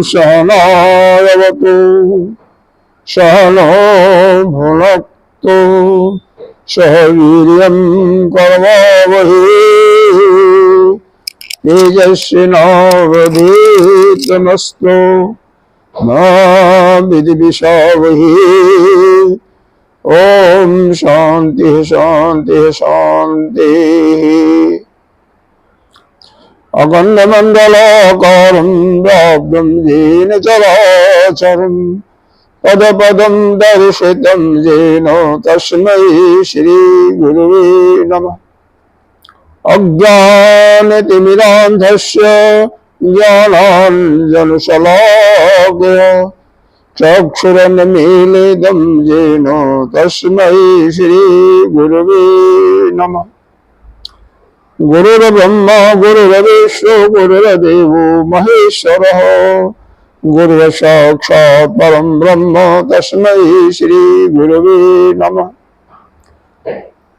सहनावतु सहनो भुनक्तु सह वीर्यं करवावहै तेजस्विनावधीतमस्तु मा विद्विषावहै। ओम शांति शांति शांति। अखंडमंडलाकारं व्याप्तं येन चराचरं पदपदं दर्शितं येन तस्मै श्रीगुरुवे नमः। अज्ञानतिमिरान्धस्य ज्ञानाञ्जनशलाकया चक्षुरुन्मीलितं येन तस्मै श्रीगुरुवे नमः। गुरुर्ब्रह्मा गुरुर्विष्णु गुरुर्देवो महेश्वरः गुरुर्साक्षात् परं ब्रह्म तस्मै श्री गुरुवे नमः।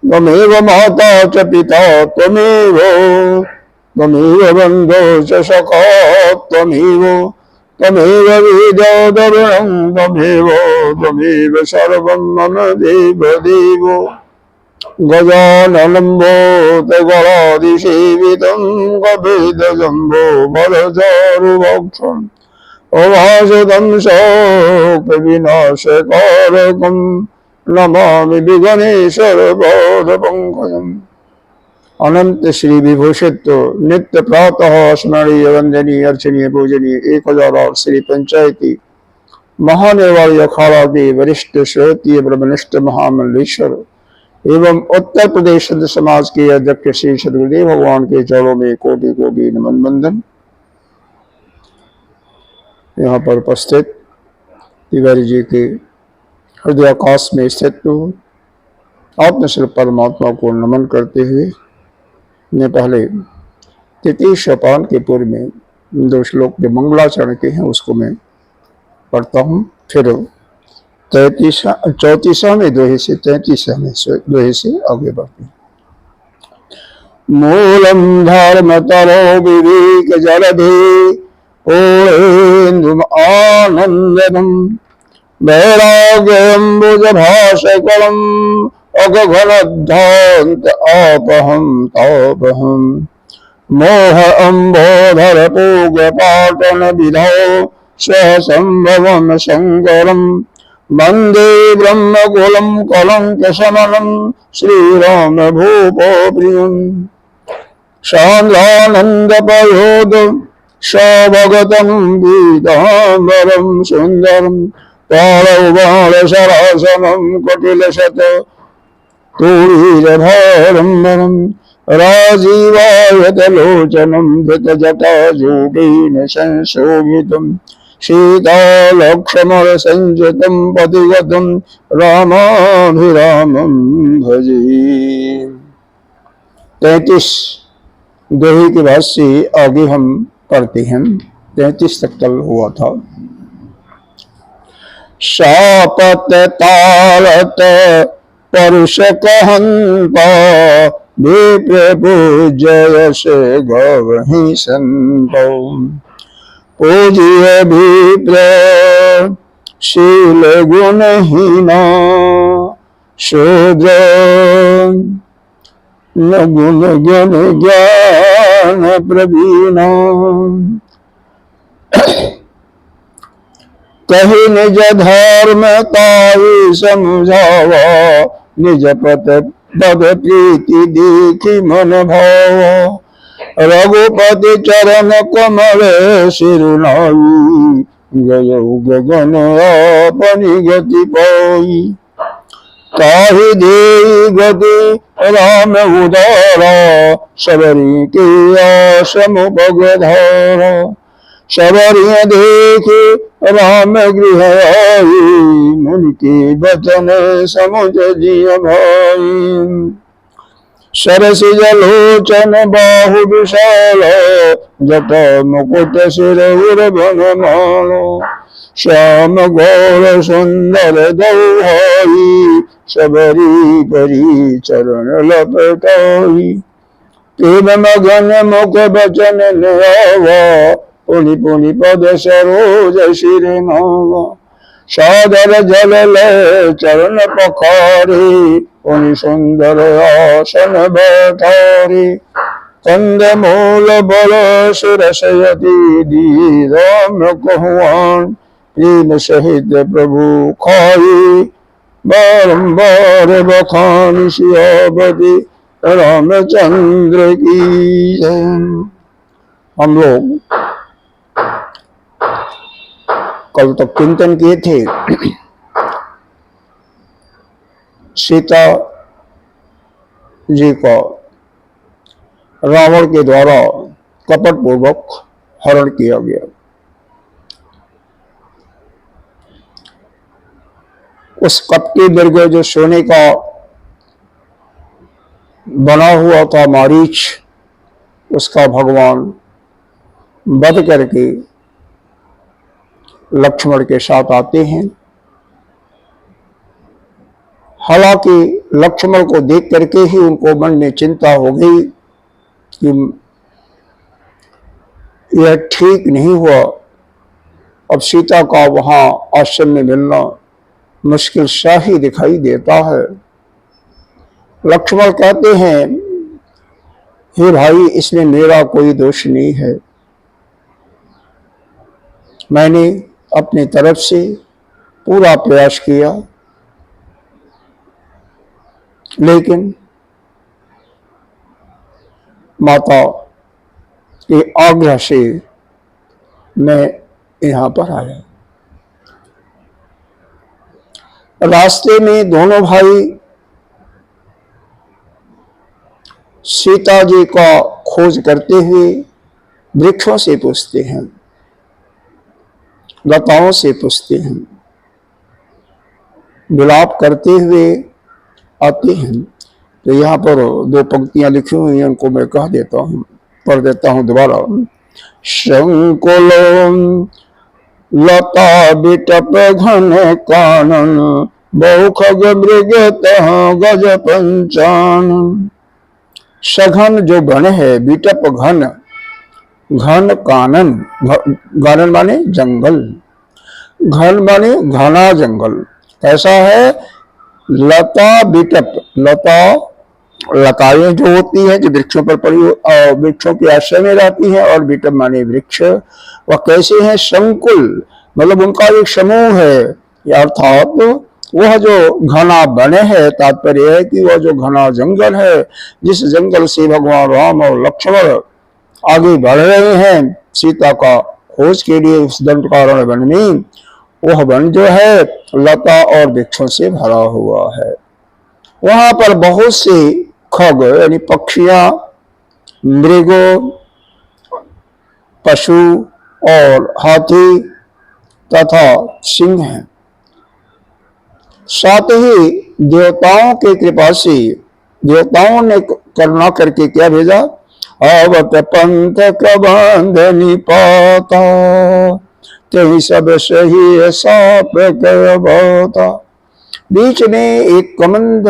त्वमेव माता च पिता त्वमेव बन्धो च सखा त्वमेव विद्याधरणं त्वमेव सर्वं मम देवदेव। गजाननं भूतगणाधिसेवितं कपितजम्बो फलचारुभक्षम् उमासुतं शोकविनाशकारकं नमामि विघ्नेश्वरपादपङ्कजम्। अनंत श्री विभूषित नित्य प्रातः स्मरणीय वंदनीय अर्चनीय पूजनीय 1008 श्री पंचायती महानेवाड़ी अखाड़ा के वरिष्ठ श्रोतीय ब्रह्मनिष्ठ महामंडलेश्वर एवं उत्तर प्रदेश संत समाज के अध्यक्ष श्री सदगुरुदेव भगवान के चरणों में कोटि कोटि नमन बंदन। यहाँ पर उपस्थित तिवारी जी के हृदयाकाश में स्थित आत्मस्वरूप परमात्मा को नमन करते हुए मैं पहले तृतीय सोपान के पूर्व में 2 श्लोक जो मंगलाचरण के हैं उसको मैं पढ़ता हूँ, फिर 34वें दोहे से 33वें दोहे से आगे बढ़ते हैं। मूलम धर्मतरो विवेक जलधे ओहेन्दुम आनंदनम वैराग्यम्बुजभाषकलम् अगघनध्वान्त आपहं तापहं मोह अम्बोधर पूगपाटन विधौ सहसंभवं शंकरं वंदे ब्रह्मकुलं कलंकशमनं श्रीराम भूपो प्रियं। सान्द्रानन्दपयोध सभगतं पीताम्बरं सुन्दरं बालसरासनं कटिलशत तुरीरभारम्बरं राजीवायतलोचनं धृतजटाजूटेन संशोभितं सीतालक्ष्मणसंयुतं पतिगतं रामाभिरामं भजे। 33 दोहे के भाष्य आगे हम पढ़ते हैं। 33 तक कल हुआ था। शापत तारत परुष कहंता विप्र पूजयस गवहि संतो पूजिय विप्र शील गुणहीना शूद्र न गुण ज्ञान ज्ञान प्रवीणा। कही निज धर्म ताई समझावा निज पद प्रीति देखी मन भाव रघुपति चरण कमल सिरुनाई गयो गगन अपनी गति पाई। ताहि देई गति राम उदारा, सबरी के आश्रम भगधारा। सबरी देखे राम गृह आई, मुनि के बचन समुझ जिय भाई। सरस जलोचन बाहु विशाल, जटा मुकुट सिर उर बनमाल। श्याम गौर सुंदर दौहाई, सबरी परी चरण लपटाई। प्रेम मगन मुख बचन न्यावा, पुनि पुनि पद सरोज शिर नावा। सादर जल ले चरण पखारे, पुनि सुंदर आसन बैठारे। कंद मूल बल सुरसयति दी, राम कहुआन प्रेम सहित प्रभु खाई। बारंबार बखान सियापति रामचंद्र की जय। हम लोग कल तक चिंतन किए थे सीता जी का रावण के द्वारा कपट पूर्वक हरण किया गया। उस कपटी मृग जो सोने का बना हुआ था मारीच, उसका भगवान वध करके लक्ष्मण के साथ आते हैं। हालांकि लक्ष्मण को देख करके ही उनको मन में चिंता हो गई कि यह ठीक नहीं हुआ, अब सीता का वहां आश्रम में मिलना मुश्किल सा ही दिखाई देता है। लक्ष्मण कहते हैं, हे भाई, इसमें मेरा कोई दोष नहीं है। मैंने अपनी तरफ से पूरा प्रयास किया, लेकिन माता के आग्रह से मैं यहाँ पर आया। रास्ते में दोनों भाई सीता जी का खोज करते हुए वृक्षों से पूछते हैं, लताओं से पूछते हैं, विलाप करते हुए आते हैं। तो यहाँ पर दो पंक्तियां लिखी हुई हैं, उनको मैं कह देता हूँ, पढ़ देता हूँ दोबारा। शंकुल लता बिटप घन कानन, बहु खग मृग तह गज पंचानन। सघन जो घन है, बिटप घन, घन कानन, घन माने जंगल, घन माने घना जंगल। ऐसा है लता बिटप, लता लताएं जो होती है जो वृक्षों पर पड़ी, वृक्षों के आश्रय में रहती है, और बिटप माने वृक्ष। वह कैसे है? संकुल, मतलब उनका एक समूह है, अर्थात वह जो घना वन है, तात्पर्य है कि वह जो घना जंगल है, जिस जंगल से भगवान राम और लक्ष्मण आगे बढ़ रहे हैं सीता का खोज के लिए उस दंडकारण्य वन में, वह वन जो है लता और वृक्षों से भरा हुआ है। वहां पर बहुत से खग यानी पक्षियां, मृग, पशु और हाथी तथा सिंह हैं। साथ ही देवताओं के कृपा से देवताओं ने करुणा करके क्या भेजा? आवत पंथ प्रबंध निपाता, कहीं सब सही साप कहता। बीच में एक कमंद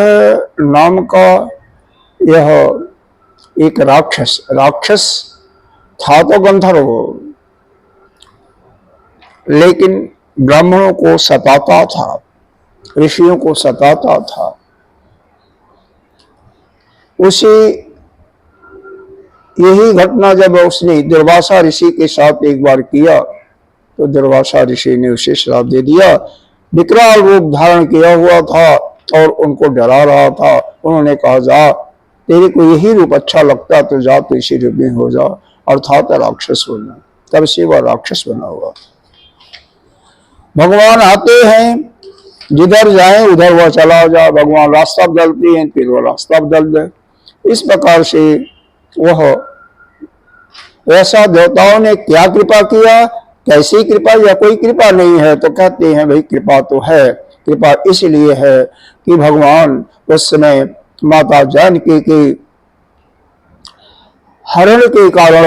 नाम का यह एक राक्षस था, तो गंधर्व, लेकिन ब्राह्मणों को सताता था, ऋषियों को सताता था। उसी यही घटना जब उसने दुर्वासा ऋषि के साथ एक बार किया, तो दुर्वासा ऋषि ने उसे श्राप दे दिया। विकराल रूप धारण किया हुआ था और उनको डरा रहा था। उन्होंने कहा, जा, तेरे को यही रूप अच्छा लगता तो जा, तो इसी रूप में हो जा, अर्थात राक्षस बनना। तब से वह राक्षस बना हुआ। भगवान आते हैं, जिधर जाए उधर वह चला जाए, भगवान रास्ता बदलते हैं फिर वह रास्ता बदल दे। इस प्रकार से वह ऐसा देवताओं ने क्या कृपा किया, कैसी कृपा, या कोई कृपा नहीं है। तो कहते हैं भाई कृपा तो है। कृपा इसलिए है कि भगवान उस समय माता जानकी के हरण के कारण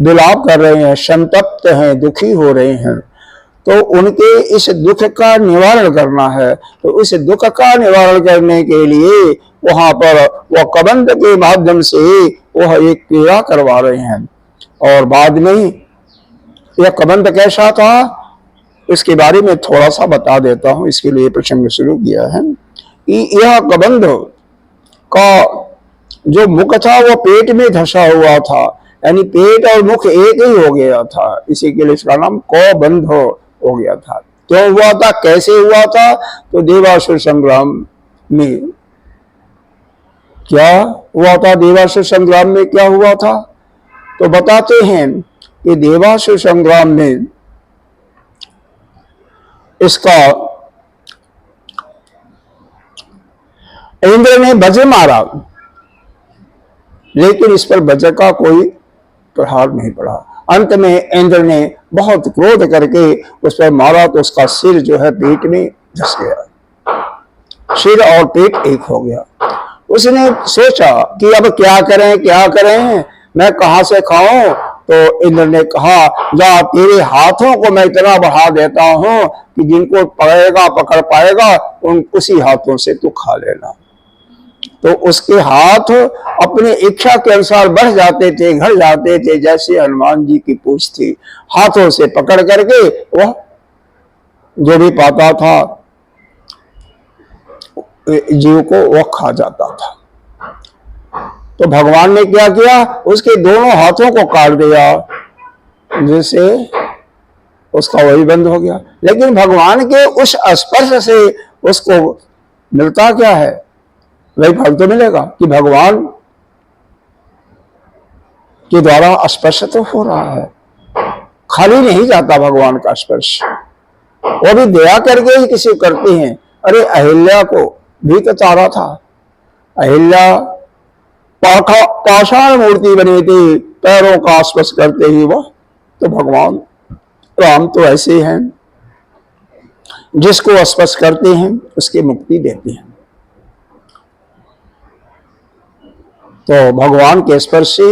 विलाप कर रहे हैं, संतप्त हैं, दुखी हो रहे हैं। तो उनके इस दुख का निवारण करना है। तो इस दुख का निवारण करने के लिए वहां पर वह कबंध के माध्यम से वह एक क्रिया करवा रहे हैं। और बाद में यह कबंध कैसा था इसके बारे में थोड़ा सा बता देता हूं। इसके लिए प्रसंग शुरू किया है कि यह कबंध का जो मुख था वो पेट में धंसा हुआ था, यानी पेट और मुख एक ही हो गया था। इसी के लिए इसका नाम कबंध हो गया था। क्यों हुआ था, कैसे हुआ था? तो देवासुर संग्राम में क्या हुआ था? देवासुर संग्राम में क्या हुआ था? तो बताते हैं कि देवासुर संग्राम में इसका इंद्र ने वज्र मारा, लेकिन इस पर वज्र का कोई प्रहार नहीं पड़ा। अंत में इंद्र ने बहुत क्रोध करके उस पर मारा तो उसका सिर जो है पेट में धंस गया, सिर और पेट एक हो गया। उसने सोचा कि अब क्या करें, मैं कहां से खाऊं? तो इंद्र ने कहा जा तेरे हाथों को मैं इतना बढ़ा देता हूं कि जिनको पकड़ पाएगा उसी हाथों से तू खा लेना। तो उसके हाथ अपने इच्छा के अनुसार बढ़ जाते थे, घट जाते थे, जैसे हनुमान जी की पूंछ थी। हाथों से पकड़ करके वह जो भी पाता था जीव को वह खा जाता था। तो भगवान ने क्या किया, उसके दोनों हाथों को काट दिया, जिससे उसका वही बंद हो गया। लेकिन भगवान के उस स्पर्श से उसको मिलता क्या है? वही फल तो मिलेगा कि भगवान के द्वारा स्पर्श तो हो रहा है, खाली नहीं जाता भगवान का स्पर्श। वो भी दया करके ही किसी करते हैं। अरे अहिल्या को भी तो तारा था, अहिल्या पाषाण मूर्ति बनी थी, पैरों का स्पर्श करते ही वह, तो भगवान राम तो ऐसे हैं, जिसको स्पर्श करते हैं उसकी मुक्ति देते हैं। तो भगवान के स्पर्श से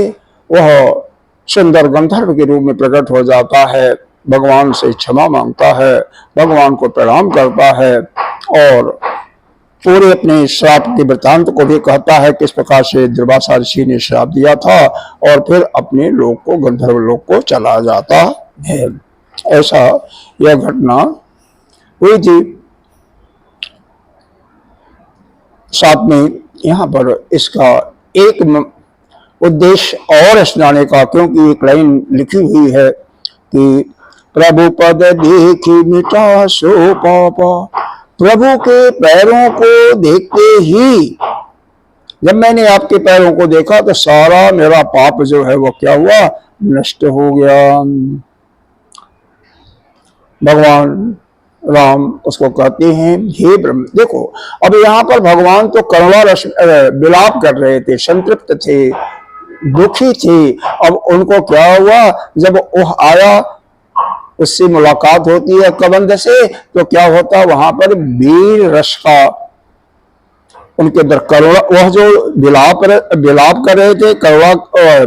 वह सुंदर गंधर्व के रूप में प्रकट हो जाता है, भगवान से क्षमा मांगता है, भगवान को प्रणाम करता है और पूरे अपने श्राप के वृतांत को भी कहता है किस प्रकार से दुर्वासा ऋषि ने श्राप दिया था, और फिर अपने लोक को, गंधर्व लोक को चला जाता है। ऐसा यह घटना हुई थी। साथ में यहाँ पर इसका एक उद्देश्य और सुनाने का, क्योंकि एक लाइन लिखी हुई है कि प्रभु पद देखी मिटा सो पापा। प्रभु के पैरों को देखते ही, जब मैंने आपके पैरों को देखा तो सारा मेरा पाप जो है वो क्या हुआ, नष्ट हो गया। भगवान राम उसको कहते हैं हे ब्रह्म। देखो अब यहाँ पर भगवान तो करुणा रस विलाप कर रहे थे, संतृप्त थे, दुखी थे। अब उनको क्या हुआ, जब वह आया, उससे मुलाकात होती है कबंध से, तो क्या होता, वहां पर वीर रस का उनके अंदर करुणा, वह जो विलाप कर रहे थे, करुणा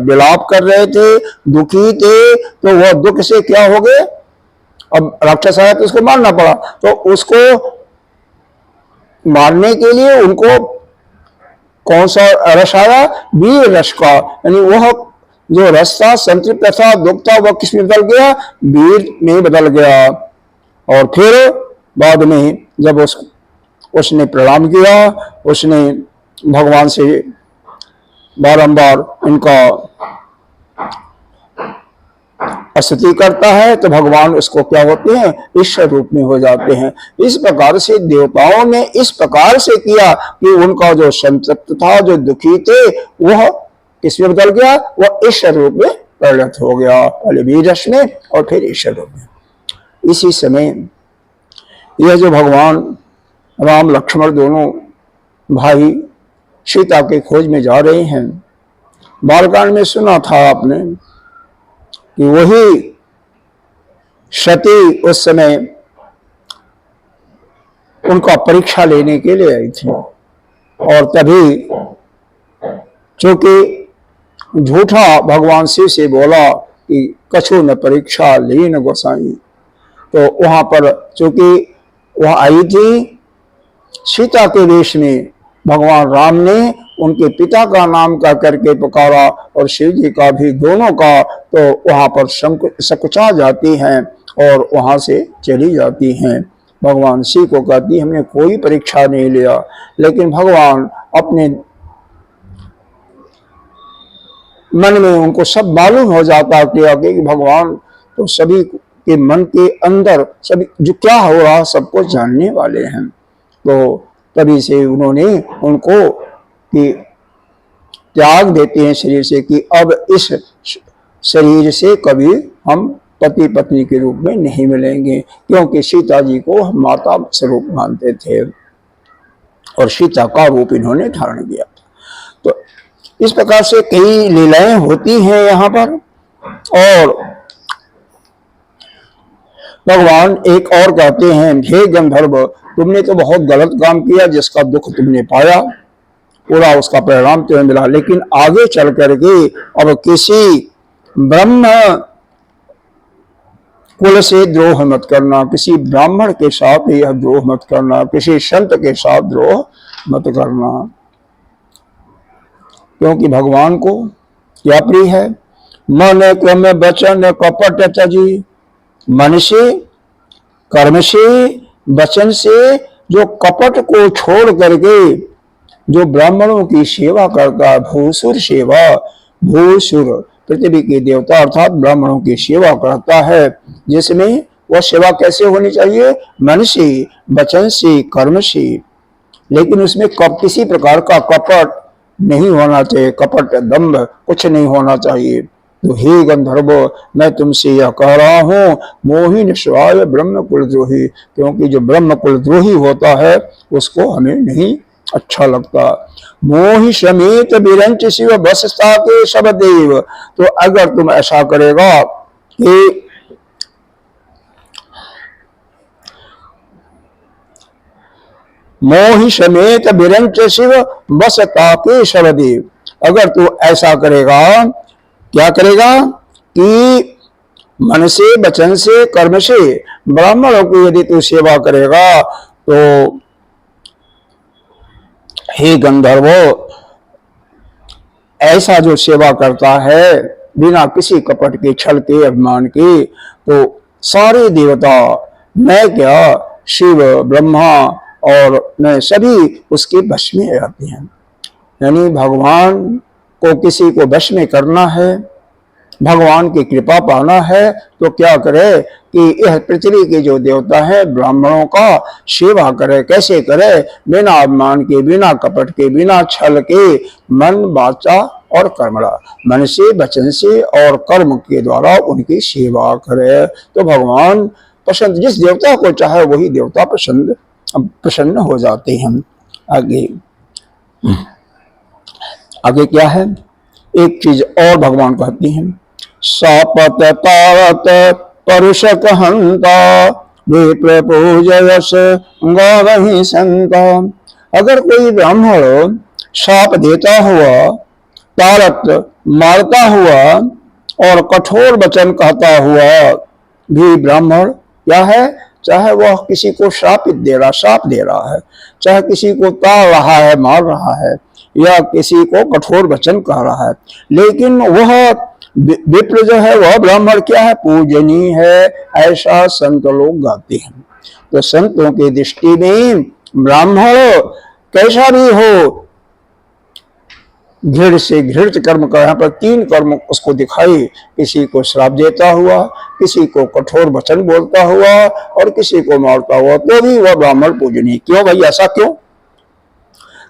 विलाप कर रहे थे, दुखी थे, तो वह दुख से क्या हो गए, अब राक्षस आया तो उसको मारना पड़ा। तो उसको मारने के लिए उनको कौन सा रस आया, वीर रस का, यानी वह जो रस था, संतृप्त था, दुख था, वह किस में बदल गया, वीर में बदल गया। और फिर बाद में जब उसने प्रणाम किया, उसने भगवान से बारंबार इनका स्तुति करता है, तो भगवान उसको क्या होते हैं, ईश्वर रूप में हो जाते हैं। इस प्रकार से देवताओं ने इस प्रकार से किया कि उनका जो संतप्त था, जो दुखी थे, वह किसमें बदल गया, वह ईश्वर रूप में परिणत हो गया, पहले वीरस में और फिर ईश्वर रूप में। इसी समय यह जो भगवान राम लक्ष्मण दोनों भाई सीता के खोज में जा रहे हैं। बालकांड में सुना था आपने कि वही सती उस समय उनका परीक्षा लेने के लिए आई थी, और तभी चूंकि झूठा भगवान शिव से बोला कि कछु न परीक्षा लीन गोसाई, तो वहां पर चूंकि वह आई थी सीता के वेश में, भगवान राम ने उनके पिता का नाम का करके पुकारा और शिव जी का भी, दोनों का, तो वहां पर सकुचा जाती हैं और वहां से चली जाती हैं। भगवान शिव को कहती हमने कोई परीक्षा नहीं लिया, लेकिन भगवान अपने मन में उनको सब मालूम हो जाता कि भगवान तो सभी के मन के अंदर सभी जो क्या हो रहा सब कुछ जानने वाले हैं। तो तभी से उन्होंने उनको कि त्याग देते हैं शरीर से कि अब इस शरीर से कभी हम पति पत्नी के रूप में नहीं मिलेंगे, क्योंकि सीता जी को हम माता स्वरूप मानते थे और सीता का रूप इन्होंने धारण किया। तो इस प्रकार से कई लीलाएं होती हैं यहाँ पर। और भगवान एक और कहते हैं, हे गंधर्व, तुमने तो बहुत गलत काम किया, जिसका दुख तुमने पाया पूरा उसका परिणाम तुम्हें मिला, लेकिन आगे चल करके अब किसी ब्रह्म कुल से द्रोह मत करना, किसी ब्राह्मण के साथ यह द्रोह मत करना, किसी संत के साथ द्रोह मत करना, क्योंकि भगवान को क्या प्रिय है? मन क्रम वचन कपट त्यजी, मन से, कर्म से, वचन से जो कपट को छोड़ करके जो ब्राह्मणों की सेवा करता है, भूसुर सेवा, भूसुर पृथ्वी के देवता अर्थात ब्राह्मणों की सेवा करता है, जिसमें वह सेवा कैसे होनी चाहिए? मन से, वचन से, कर्म से, लेकिन उसमें किसी प्रकार का कपट नहीं होना चाहिए, कपट दंभ कुछ नहीं होना चाहिए। तो हे गंधर्व, मैं तुमसे यह कह रहा हूँ, मोहि निस्वाय ब्रह्म कुलद्रोही, क्योंकि जो ब्रह्म कुलद्रोही होता है उसको हमें नहीं अच्छा लगता। मोहि समेत विरंच शिव बसता के सब देव, तो अगर तुम ऐसा करेगा कि मोहि समेत विरंच शिव बसता के सब देव, अगर तू ऐसा करेगा, क्या करेगा कि मन से, वचन से, कर्म से ब्राह्मणों की यदि तू सेवा करेगा, तो हे गंधर्व, ऐसा जो सेवा करता है बिना किसी कपट के, छल के, अभिमान के, तो सारे देवता, मैं क्या, शिव, ब्रह्मा और मैं सभी उसके वश में रहते हैं। यानी भगवान को किसी को वश में करना है, भगवान की कृपा पाना है, तो क्या करे कि यह पृथ्वी के जो देवता है ब्राह्मणों का सेवा करे। कैसे करे? बिना अभिमान के, बिना कपट के, बिना छल के, मन, वाचा और कर्मणा, मन से, वचन से और कर्म के द्वारा उनकी सेवा करे, तो भगवान पसंद, जिस देवता को चाहे वही देवता प्रसन्न हो जाते हैं। आगे क्या है? एक चीज और भगवान कहती हैं, सापत तारत परुषक हंता विप्र पूजयस गावहि संता। अगर कोई ब्राह्मण शाप देता हुआ, तारत मारता हुआ और कठोर वचन कहता हुआ भी ब्राह्मण क्या है? चाहे वह किसी को शाप दे रहा है, चाहे किसी को ताड़ रहा है, मार रहा है, या किसी को कठोर वचन कह रहा है, लेकिन वह विप्र जो है वह ब्राह्मण क्या है? पूजनीय है, ऐसा संत लोग गाते हैं। तो संतों की दृष्टि में ब्राह्मण कैसा भी हो, घृण से घृणित कर्म का, यहाँ पर 3 कर्म उसको दिखाई, किसी को श्राप देता हुआ, किसी को कठोर वचन बोलता हुआ और किसी को मारता हुआ, तो भी वह ब्राह्मण पूजनीय। क्यों भाई, ऐसा क्यों?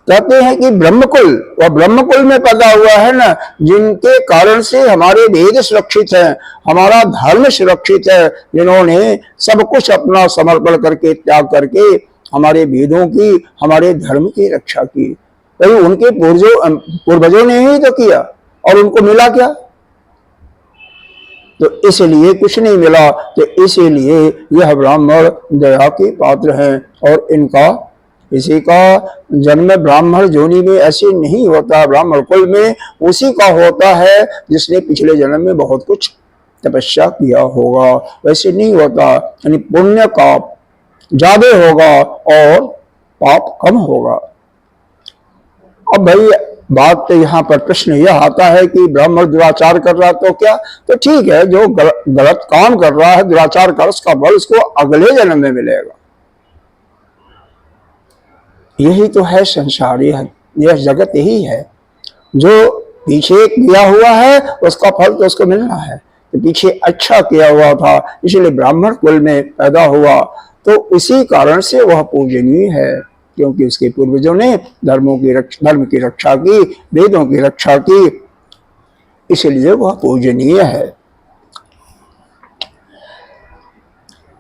कहते हैं कि ब्रह्मकुल, वह ब्रह्मकुल में पैदा हुआ है ना, जिनके कारण से हमारे वेद सुरक्षित है, हमारा धर्म सुरक्षित है, जिन्होंने सब कुछ अपना समर्पण करके, त्याग करके हमारे वेदों की, हमारे धर्म की रक्षा की। भाई उनके पूर्वजों ने ही तो किया और उनको मिला क्या? तो इसलिए कुछ नहीं मिला। तो इसीलिए यह ब्राह्मण दया के पात्र हैं और इनका किसी का जन्म ब्राह्मण जोनि में ऐसे नहीं होता। ब्राह्मण कुल में उसी का होता है जिसने पिछले जन्म में बहुत कुछ तपस्या किया होगा, वैसे नहीं होता। यानी पुण्य का ज्यादा होगा और पाप कम होगा। अब भाई बात तो यहाँ पर प्रश्न यह आता है कि ब्राह्मण दुराचार कर रहा तो क्या? तो ठीक है, जो गलत काम कर रहा है दुराचार कर, उसका फल उसको अगले जन्म में मिलेगा। यही तो है संसार, यह जगत यही है। जो पीछे किया हुआ है उसका फल तो उसको मिलना है। तो पीछे अच्छा किया हुआ था इसलिए ब्राह्मण कुल में पैदा हुआ, तो उसी कारण से वह पूजनीय है, क्योंकि उसके पूर्वजों ने धर्म की रक्षा की, वेदों की रक्षा की, इसलिए वह पूजनीय है।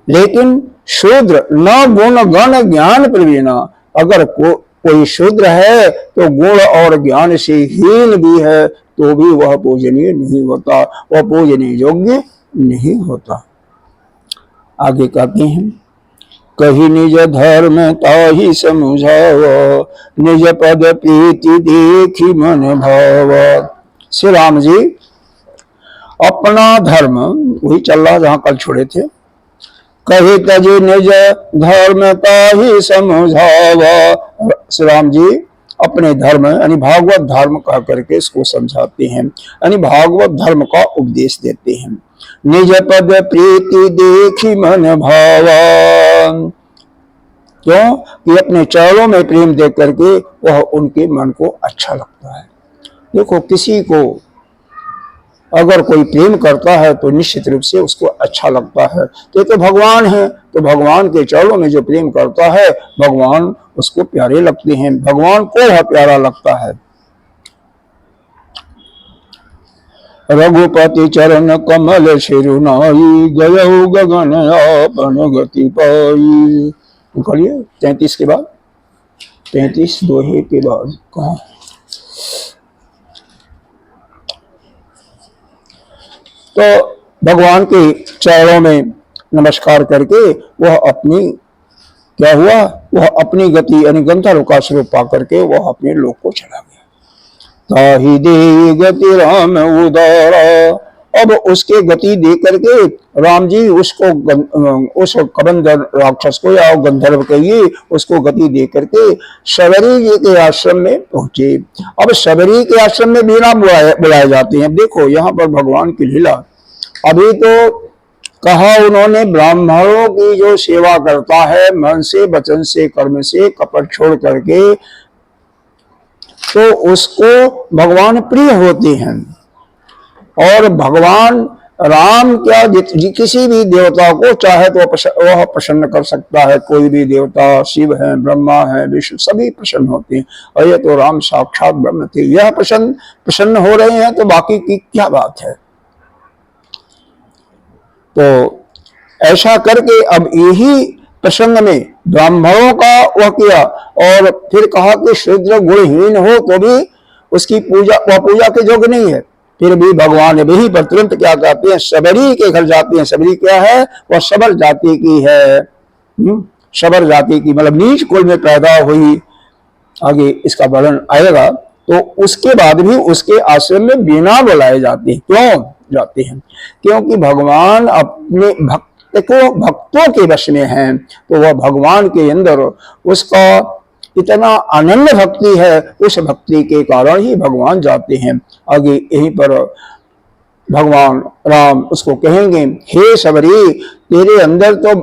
लेकिन शूद्र न गुण गण ज्ञान प्रवीणा, अगर कोई शूद्र है तो गुण और ज्ञान से हीन भी है तो भी वह पूजनीय नहीं होता, वह पूजनीय योग्य नहीं होता। आगे कहते हैं, कही निज धर्म ताहि समुझाव, निज पद प्रीति देखी मन भाव। श्री राम जी अपना धर्म, वही चल रहा जहां कल छोड़े थे, कही तजी निज धर्म ताहि समझाव। श्री राम जी अपने धर्म यानी भागवत धर्म कह करके इसको समझाते हैं, यानी भागवत धर्म का उपदेश देते हैं। निज पद प्रीति देखी मन भावा, क्यों कि अपने चरणों में प्रेम देख करके वह उनके मन को अच्छा लगता है। देखो किसी को अगर कोई प्रेम करता है तो निश्चित रूप से उसको अच्छा लगता है। तो भगवान है, तो भगवान के चरणों में जो प्रेम करता है भगवान उसको प्यारे लगते हैं, भगवान को वह प्यारा लगता है। रघुपति चरण कमल शिरुनाई, गयो गगन आपन गति पाई। करिए 33 के बाद, 33 दोहे के बाद कहा, तो भगवान के चरणों में नमस्कार करके वह अपनी क्या हुआ, वह अपनी गति यानी गंधर्व का स्वरूप पा करके वह अपने लोक को चला गया। ताहि दे गति राम उदारा, अब उसके गति दे करके राम जी उसको उस कबंधर राक्षस को या गंधर्व कहिए उसको गति दे करके शबरी जी के आश्रम में पहुंचे। अब शबरी के आश्रम में बिना बुलाए जाते हैं। देखो यहाँ पर भगवान की लीला। अभी तो कहा उन्होंने ब्राह्मणों की जो सेवा करता है मन से वचन से कर्म से कपट छोड़ करके, तो उसको भगवान प्रिय होते हैं। और भगवान राम क्या किसी भी देवता को चाहे तो वह प्रसन्न कर सकता है। कोई भी देवता, शिव है, ब्रह्मा है, विष्णु, सभी प्रसन्न होते हैं। और ये तो राम साक्षात ब्रह्म थे, यह प्रसन्न हो रहे हैं तो बाकी की क्या बात है। तो ऐसा करके अब यही प्रसंग में ब्राह्मणों का वह किया और फिर कहा कि शूद्र गुणहीन हो तो भी उसकी पूजा, वह पूजा के योग्य नहीं है। फिर भी भगवान वही पर तुरंत क्या कहते हैं, शबरी के घर जाते हैं। शबरी क्या है, वह शबर जाति की है, शबर जाति की मतलब नीच कुल में पैदा हुई। आगे इसका वर्णन आएगा। तो उसके बाद भी उसके आश्रम में बिना बुलाए जाते हैं। क्यों जाते हैं? क्योंकि भगवान अपने भक्तों के वश में हैं, तो वह भगवान के अंदर उसका इतना आनंद भक्ति है, उस भक्ति के कारण ही भगवान जाते हैं। आगे यहीं पर भगवान राम उसको कहेंगे, हे शबरी तेरे अंदर तो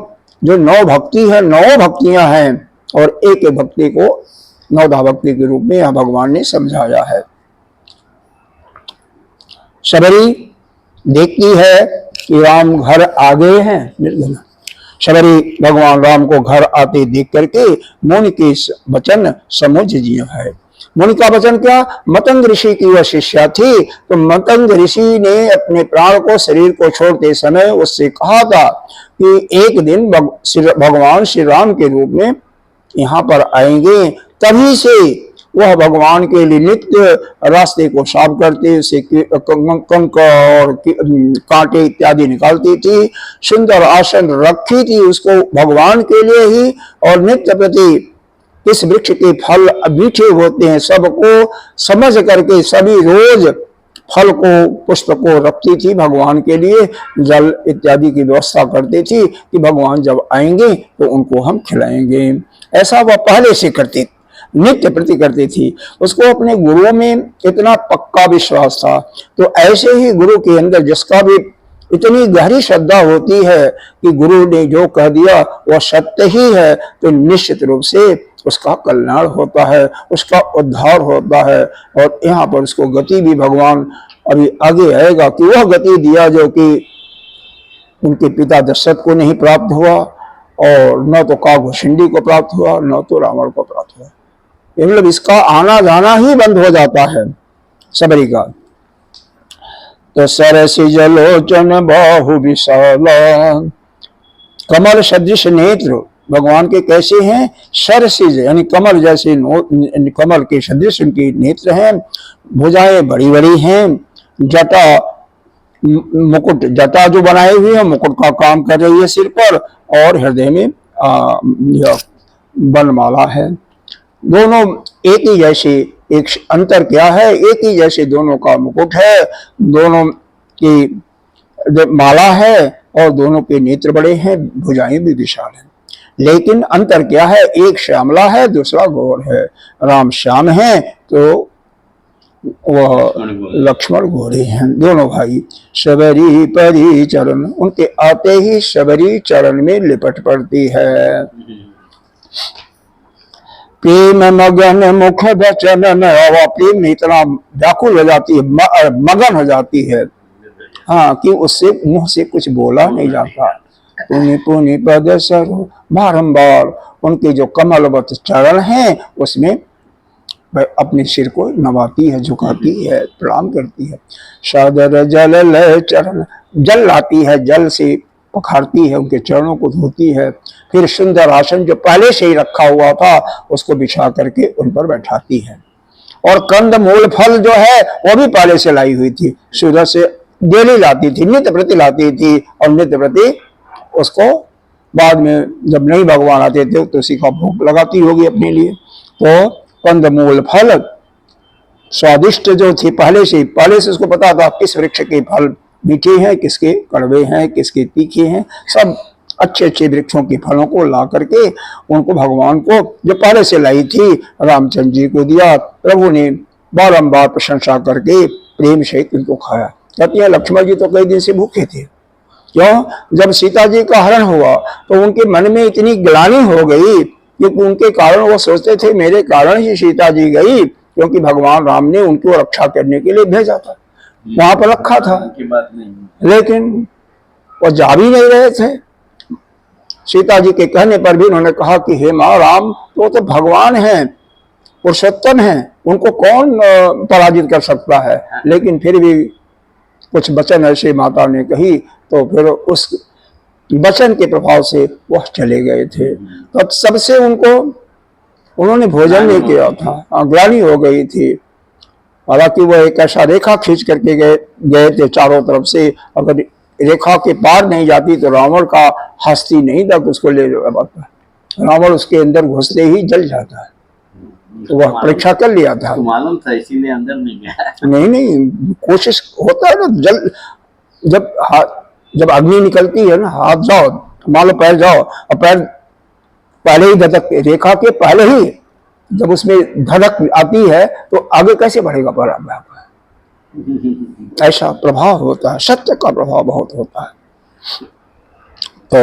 जो 9 भक्ति है, 9 भक्तियां हैं और एक भक्ति को 9धा भक्ति के रूप में यह भगवान ने समझाया है। शबरी देखती है कि राम घर आ गए हैं, निर्धना। शबरी भगवान राम को घर आते देख करके मुनि के वचन समझ जियो है। मुनि का वचन क्या? मतंग ऋषि की वह शिष्या थी, तो मतंग ऋषि ने अपने प्राण को शरीर को छोड़ते समय उससे कहा था कि एक दिन भगवान श्री राम के रूप में यहाँ पर आएंगे, तभी से वह भगवान के लिए नित्य रास्ते को साफ करते, उसे कंकर और कांटे इत्यादि निकालती थी, सुंदर आसन रखी थी उसको भगवान के लिए ही। और नित्य प्रति इस वृक्ष के फल मीठे होते हैं, सबको समझ करके सभी रोज फल को पुष्प को रखती थी भगवान के लिए, जल इत्यादि की व्यवस्था करती थी कि भगवान जब आएंगे तो उनको हम खिलाएंगे। ऐसा वह पहले से करती, नित्य प्रति करती थी। उसको अपने गुरुओं में इतना पक्का विश्वास था। तो ऐसे ही गुरु के अंदर जिसका भी इतनी गहरी श्रद्धा होती है कि गुरु ने जो कह दिया वह सत्य ही है, तो निश्चित रूप से उसका कल्याण होता है, उसका उद्धार होता है। और यहाँ पर उसको गति भी भगवान अभी आगे आएगा कि वह गति दिया जो कि उनके पिता दशरथ को नहीं प्राप्त हुआ, और न तो काघुशिंडी को प्राप्त हुआ, न तो रावण को प्राप्त हुआ। मतलब इसका आना जाना ही बंद हो जाता है सबरी का। तो सरसी जलोचन बाहु विशाला, कमल सदृश नेत्र भगवान के कैसे हैं? सरसिज यानी कमल जैसे, कमल के सदृश उनके नेत्र हैं। भुजाएं बड़ी बड़ी हैं, जटा मुकुट, जटा जो बनाए हुए हैं मुकुट का काम कर रही है सिर पर, और हृदय में बनमाला है। दोनों एक ही जैसे, एक अंतर क्या है? एक ही जैसे दोनों का मुकुट है, दोनों की माला है, और दोनों के नेत्र बड़े हैं, भुजाएं भी विशाल हैं। लेकिन अंतर क्या है? एक श्यामला है, दूसरा गौर है। राम श्याम है तो वह लक्ष्मण गोरे हैं, दोनों भाई। शबरी परी चरण, उनके आते ही शबरी चरण में लिपट पड़ती है। प्रेम मगन मुख वचन, प्रेम में इतना व्याकुल हो जाती है, मगन हो जाती है, हाँ, कि उससे मुंह से कुछ बोला नहीं जाता। पुनि पुनि पद सरो, बारंबार उनके जो कमलवत चरण हैं उसमें अपने सिर को नवाती है, झुकाती है, प्रणाम करती है। सादर जल लय चरण, जल लाती है, जल से पखारती है, उनके चरणों को धोती है। फिर सुंदर आसन जो पहले से ही रखा हुआ था उसको बिछा करके उन पर बैठाती है। और कंद मूल फल जो है वो भी पहले से लाई हुई थी, सूरज से डेली लाती थी, नित्य प्रति लाती थी, और नित्य प्रति उसको बाद में जब नहीं भगवान आते थे तो उसी का भोग लगाती होगी अपने लिए। तो कंद मूल फल स्वादिष्ट जो थी पहले से उसको पता था किस वृक्ष के फल मीठे हैं, किसके कड़वे हैं, किसके तीखे हैं। सब अच्छे अच्छे वृक्षों के फलों को ला करके उनको भगवान को जो पहले से लाई थी रामचंद्र जी को दिया। प्रभु ने बारंबार प्रशंसा करके प्रेम से उनको खाया। कहती है लक्ष्मण जी तो कई दिन से भूखे थे। क्यों? जब सीता जी का हरण हुआ तो उनके मन में इतनी ग्लानि हो गई क्योंकि उनके कारण वो सोचते थे मेरे कारण ही सीता जी गई, क्योंकि भगवान राम ने उनको रक्षा करने के लिए भेजा था, वहां पर रखा था, लेकिन वो जा भी नहीं रहे थे। सीता जी के कहने पर भी उन्होंने कहा कि हे माँ राम तो भगवान हैं, पुरुषोत्तम हैं, उनको कौन पराजित कर सकता है। लेकिन फिर भी कुछ वचन ऐसे माता ने कही तो फिर उस वचन के प्रभाव से वह चले गए थे। तो सबसे उन्होंने भोजन नहीं किया था, ग्लानि हो गई थी। हालांकि वह एक ऐसा रेखा खींच करके गए थे चारों तरफ से, अगर रेखा के पार नहीं जाती तो रावण का हस्ती नहीं तक उसको ले जाता, रावण उसके अंदर घुसते ही जल जाता है। तो वह परीक्षा कर लिया था, तो मालूम था इसीलिए अंदर नहीं गया। नहीं कोशिश होता है ना, जब अग्नि निकलती है ना, हाथ जाओ मान लो पैर जाओ, और पैर पहले ही धधक, रेखा के पहले ही जब उसमें धधक आती है तो आगे कैसे बढ़ेगा पैर? ऐसा प्रभाव होता है, सत्य का प्रभाव बहुत होता है। तो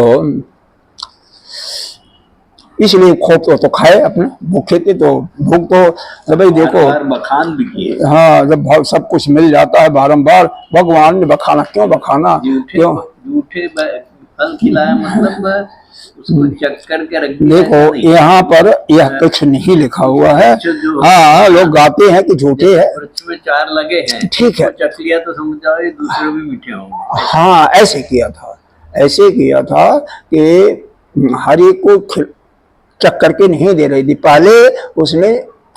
इसलिए खोप तो खाए, अपने भूखे थे तो भूख तो भाई देखो बखान भी किए। हाँ, जब सब कुछ मिल जाता है बारंबार, भगवान ने बखाना क्यों बखाना? क्यों झूठे फल खिलाया, मतलब उसको चक करके रख दिया। देखो यहाँ पर यह कुछ नहीं लिखा हुआ है। हाँ, लोग गाते हैं कि झूठे है, में 4 लगे हैं, ठीक है, चख लिया तो समझ जाओ ये दूसरे भी मीठे होंगे। हाँ, ऐसे किया था कि हर एक को चख करके नहीं दे रही थी। पहले उसने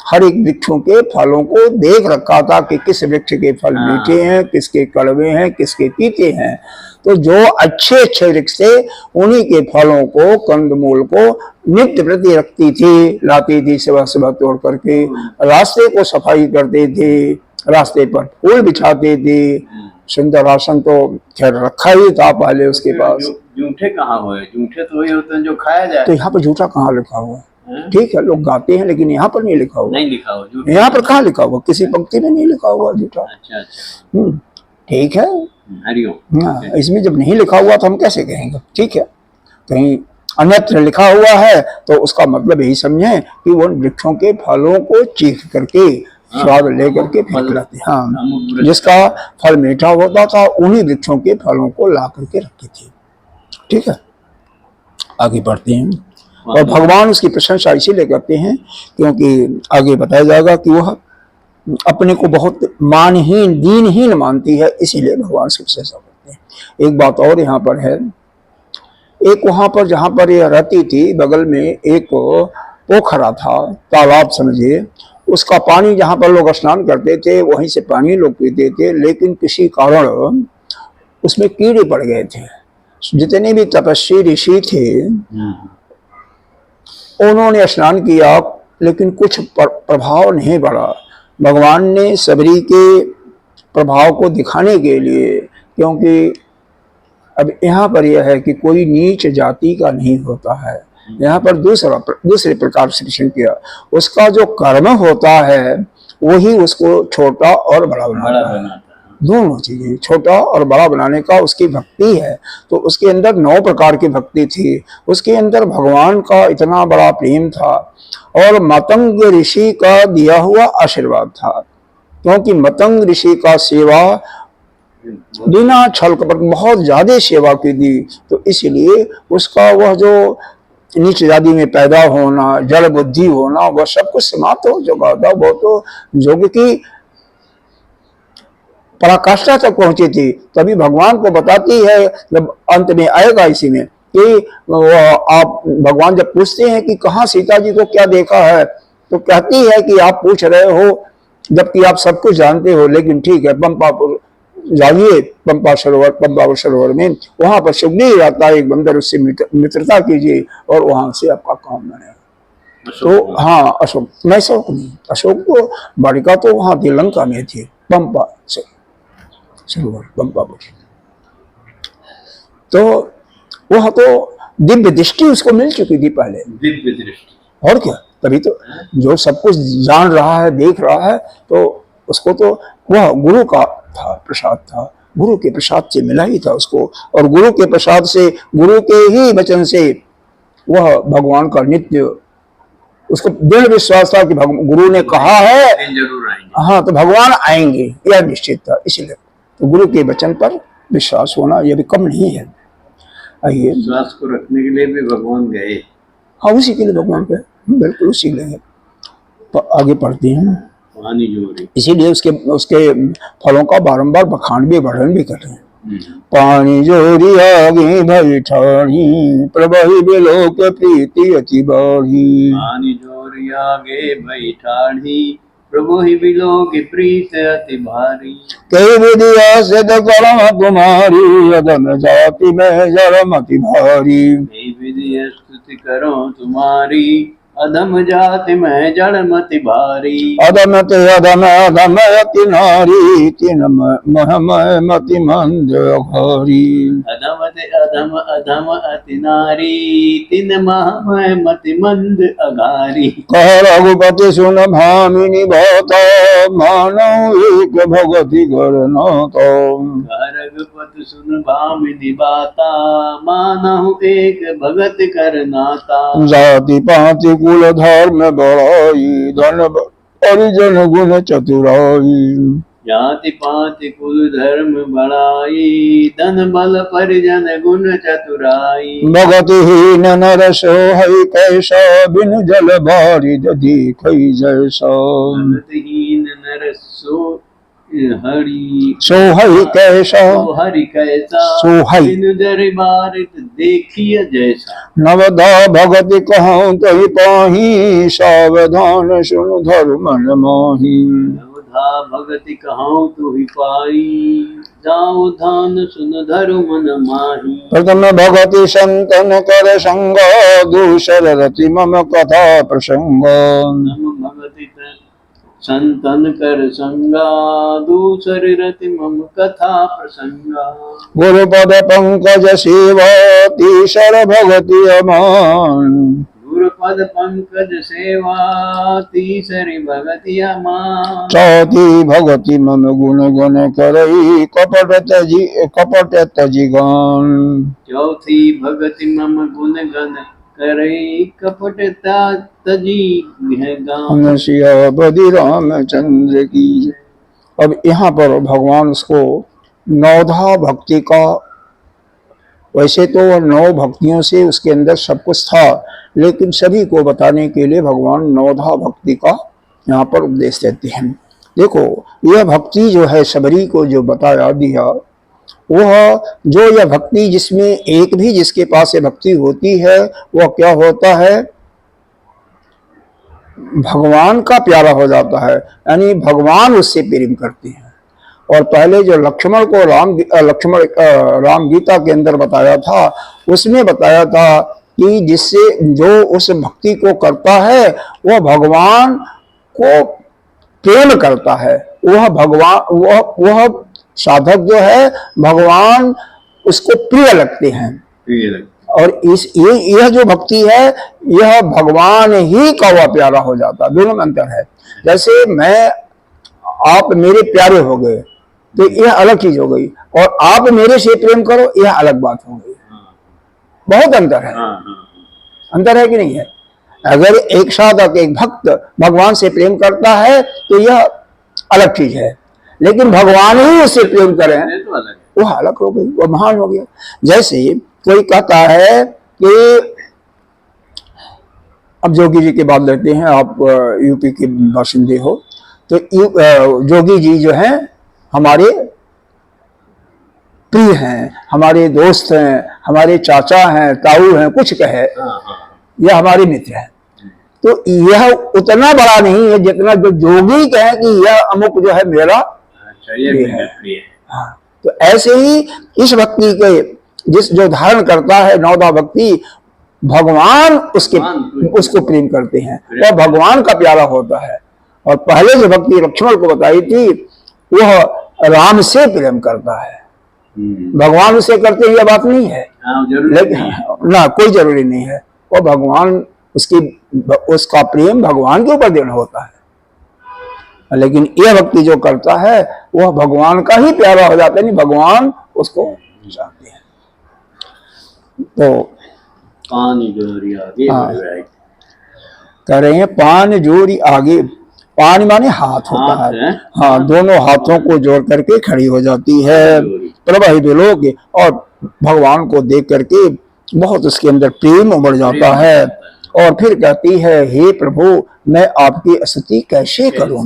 हर एक वृक्षों के फलों को देख रखा था कि किस वृक्ष के फल मीठे हैं, किसके कड़वे हैं, किसके तीखे हैं। तो जो अच्छे अच्छे वृक्ष थे उन्हीं के फलों को, कंदमूल को नित्य प्रति रखती थी, लाती थी सुबह सुबह तोड़ करके। रास्ते को सफाई करते थे, रास्ते पर फूल बिछाते थे। सुंदर आसन तो खैर रखा ही था पहले उसके पास। जूठे कहाँ हुए? जूठे तो वही होते हैं जो खाया जाए। तो यहाँ पर झूठा कहाँ लिखा हुआ है? ठीक है, लोग गाते हैं लेकिन यहाँ पर नहीं लिखा हुआ। नहीं लिखा हुआ यहाँ पर कहाँ लिखा हुआ? किसी पंक्ति में नहीं लिखा हुआ झूठा। अच्छा। ठीक है, हरिओम। हाँ, इसमें जब नहीं लिखा हुआ तो हम कैसे कहेंगे? ठीक है, कहीं अन्यत्र लिखा हुआ है तो उसका मतलब यही समझे कि वो वृक्षों के फलों को चीख करके, स्वाद लेकर के फेंक लाते। हाँ, जिसका फल मीठा होता था उन्हीं वृक्षों के फलों को ला करके रखी थी। ठीक है, आगे बढ़ते हैं। और भगवान उसकी प्रशंसा इसीलिए करते हैं क्योंकि आगे बताया जाएगा कि वह अपने को बहुत मानहीन, दीनहीन मानती है, इसीलिए भगवान से प्रशंसा करते हैं। एक बात और यहाँ पर है, एक वहां पर जहां पर यह रहती थी बगल में एक पोखरा था, तालाब समझिए। उसका पानी जहां पर लोग स्नान करते थे वहीं से पानी लोग पीते थे, लेकिन किसी कारण उसमें कीड़े पड़ गए थे। जितने भी तपस्वी ऋषि थे उन्होंने स्नान किया लेकिन कुछ प्रभाव नहीं पड़ा। भगवान ने सबरी के प्रभाव को दिखाने के लिए, क्योंकि अब यहाँ पर यह है कि कोई नीच जाति का नहीं होता है, यहाँ पर दूसरे प्रकार से प्रश्न किया। उसका जो कर्म होता है वही उसको छोटा और बड़ा बनाता है। दोनों चीजें, छोटा और बड़ा बनाने का उसकी भक्ति है। तो उसके अंदर 9 प्रकार की भक्ति थी। उसके अंदर भगवान का इतना बड़ा प्रेम था और मतंग ऋषि का दिया हुआ आशीर्वाद था, क्योंकि मतंग ऋषि का सेवा बिना छल कपट बहुत ज्यादा सेवा की थी। तो इसलिए उसका वह जो नीच जाति में पैदा होना, जड़ बुद्धि होना, वह सब कुछ समाप्त हो चुका था। वो तो योग की पराकाष्ठा तक पहुंची थी। तभी भगवान को बताती है, जब अंत में आएगा इसी में, कि आप भगवान जब पूछते हैं कि कहाँ सीता जी को क्या देखा है, तो कहती है कि आप पूछ रहे हो जबकि आप सब कुछ जानते हो, लेकिन ठीक है, पंपापुर जाइए, पंपा सरोवर में, वहां पर सुग्रीव आता है एक बंदर, उससे मित्रता कीजिए और वहां से आपका काम बनेगा। तो हाँ, अशोक नहीं, अशोक को बालिका तो वहां थी, लंका में थी, पंपा सरोवर, पंपापुर। तो वह तो दिव्य दृष्टि उसको मिल चुकी थी पहले, दिव्य दृष्टि, और क्या। तभी तो जो सब कुछ जान रहा है, देख रहा है, तो उसको तो वह गुरु का था, प्रसाद था, गुरु के प्रसाद से मिला ही था उसको। और गुरु के प्रसाद से, गुरु के ही वचन से वह भगवान का नित्य, उसको दृढ़ विश्वास था कि गुरु ने कहा है जरूर आएंगे। हाँ, तो भगवान आएंगे, यह निश्चित था। इसलिए तो गुरु के वचन पर विश्वास होना यह भी कम नहीं है। आइए, विश्वास को रखने के लिए भी भगवान गए। हाँ, उसी के लिए भगवान गए, बिल्कुल उसी के लिए। तो आगे पढ़ते हैं। इसीलिए उसके फलों का बारंबार बखान भी, वर्णन भी कर रहे हैं। पानी जोरी आगे बैठानी, प्रभहि बिलोक प्रीति अति बाढ़ी। पानी जोरी आगे बैठानी, प्रभु ही बिलोक प्रीत अति भारी। कई विधिया सिद्ध कर्म तुम्हारी, अदम जाति में जरम अति भारी। कई विधिया स्तुति करो तुम्हारी, अधम जाति में जड़ मति भारी। अधम ते अधम अधम अति नारी, तीन महमय मति मंद अघारी। अधम ते अधम अधम अति नारी, तीन महमय मति मंद अघारी। कह रघुपति सुन भामिनी भाता, मानव एक भगति करनाता। कह रघुपति सुन भामिनी भाता, मानव एक भगति करनाता। जाति पाति कुल धर्म बड़ाई, धन परिजन गुण चतुराई। जाति पाति कुल धर्म बड़ाई, धन बल परिजन गुण चतुराई। भगतिहीन नर सो है कैसा, बिन जल बारिद देखै जैसा। भगतिहीन नर सो हरि सोहई कैसा तो हरि कैसा सोहई बिनु दरबार देखिए जैसा नवदा भगति कहूँ तही पाही सावधान सुन धर मन मोही नवधा भगति कहूँ तू ही पाई सावधान सुन धरु मन माही प्रथम भगति संतन कर संग दूसर रति मम कथा प्रसंग नम भगति संतन कर संगा दूसर रति मम कथा प्रसंगा गुरुपद पंकज सेवा तीसर भगति अमान गुरुपद पंकज सेवा तीसरी भगति अमान चौथी भगति मम गुण गुण करई कपट तजी गान चौथी भगति मम गुण गण करई कपटता तजी है गान बदी रामचंद्र की। अब यहाँ पर भगवान उसको नवधा भक्ति का, वैसे तो वह 9 भक्तियों से उसके अंदर सब कुछ था, लेकिन सभी को बताने के लिए भगवान नवधा भक्ति का यहाँ पर उपदेश देते हैं। देखो यह भक्ति जो है सबरी को जो बताया दिया, वह जो यह भक्ति जिसमें एक भी जिसके पास ये भक्ति होती है वह क्या होता है, भगवान का प्यारा हो जाता है, यानी भगवान उससे प्रेम करते हैं। और पहले जो लक्ष्मण को राम गीता के अंदर बताया था, उसमें बताया था कि जिससे जो उस भक्ति को करता है वह भगवान को प्रेम करता है, वह भगवान वह साधक जो है भगवान उसको प्रिय लगते हैं। और यह जो भक्ति है यह भगवान ही का वह प्यारा हो जाता है। दोनों में अंतर है। जैसे आप मेरे प्यारे हो गए तो यह अलग चीज हो गई, और आप मेरे से प्रेम करो यह अलग बात हो गई। बहुत अंतर है। अंतर है कि नहीं है? अगर एक साधक एक भक्त भगवान से प्रेम करता है तो यह अलग चीज है, लेकिन भगवान ही उससे प्रेम करें वह अलग हो गई, वह महान हो गया। जैसे कोई कहता है कि अब जोगी जी की बात लेते हैं, आप यूपी के बाशिंदे हो, तो जोगी जी जो हैं हमारे प्रिय हैं, हमारे दोस्त हैं, हमारे चाचा हैं, ताऊ हैं, कुछ कहे, यह हमारे मित्र हैं। तो यह उतना बड़ा नहीं है जितना जो जोगी कहे कि यह अमुक जो है मेरा प्रिय है। हाँ, तो ऐसे ही इस भक्ति के जिस जो धारण करता है नवधा भक्ति, भगवान उसको प्रेम करते हैं, वह भगवान का प्यारा होता है। और पहले जो भक्ति लक्ष्मण को बताई थी वह राम से प्रेम करता है, भगवान उसे करते ही यह बात नहीं है, लेकिन ना कोई जरूरी नहीं है, वह भगवान उसका प्रेम भगवान के ऊपर देना होता है। लेकिन यह भक्ति जो करता है वह भगवान का ही प्यारा हो जाता है, नहीं भगवान उसको चाहते हैं। तो पानी जोरी आगे कह रहे हैं पान जोड़ी आगे, पानी माने हाथ होता है। हाँ, दोनों हाथों को जोड़ करके खड़ी हो जाती है प्रवाहित लोग, और भगवान को देख करके बहुत उसके अंदर प्रेम उमड़ जाता है। और फिर कहती है हे प्रभु मैं आपकी स्तुति कैसे करूं,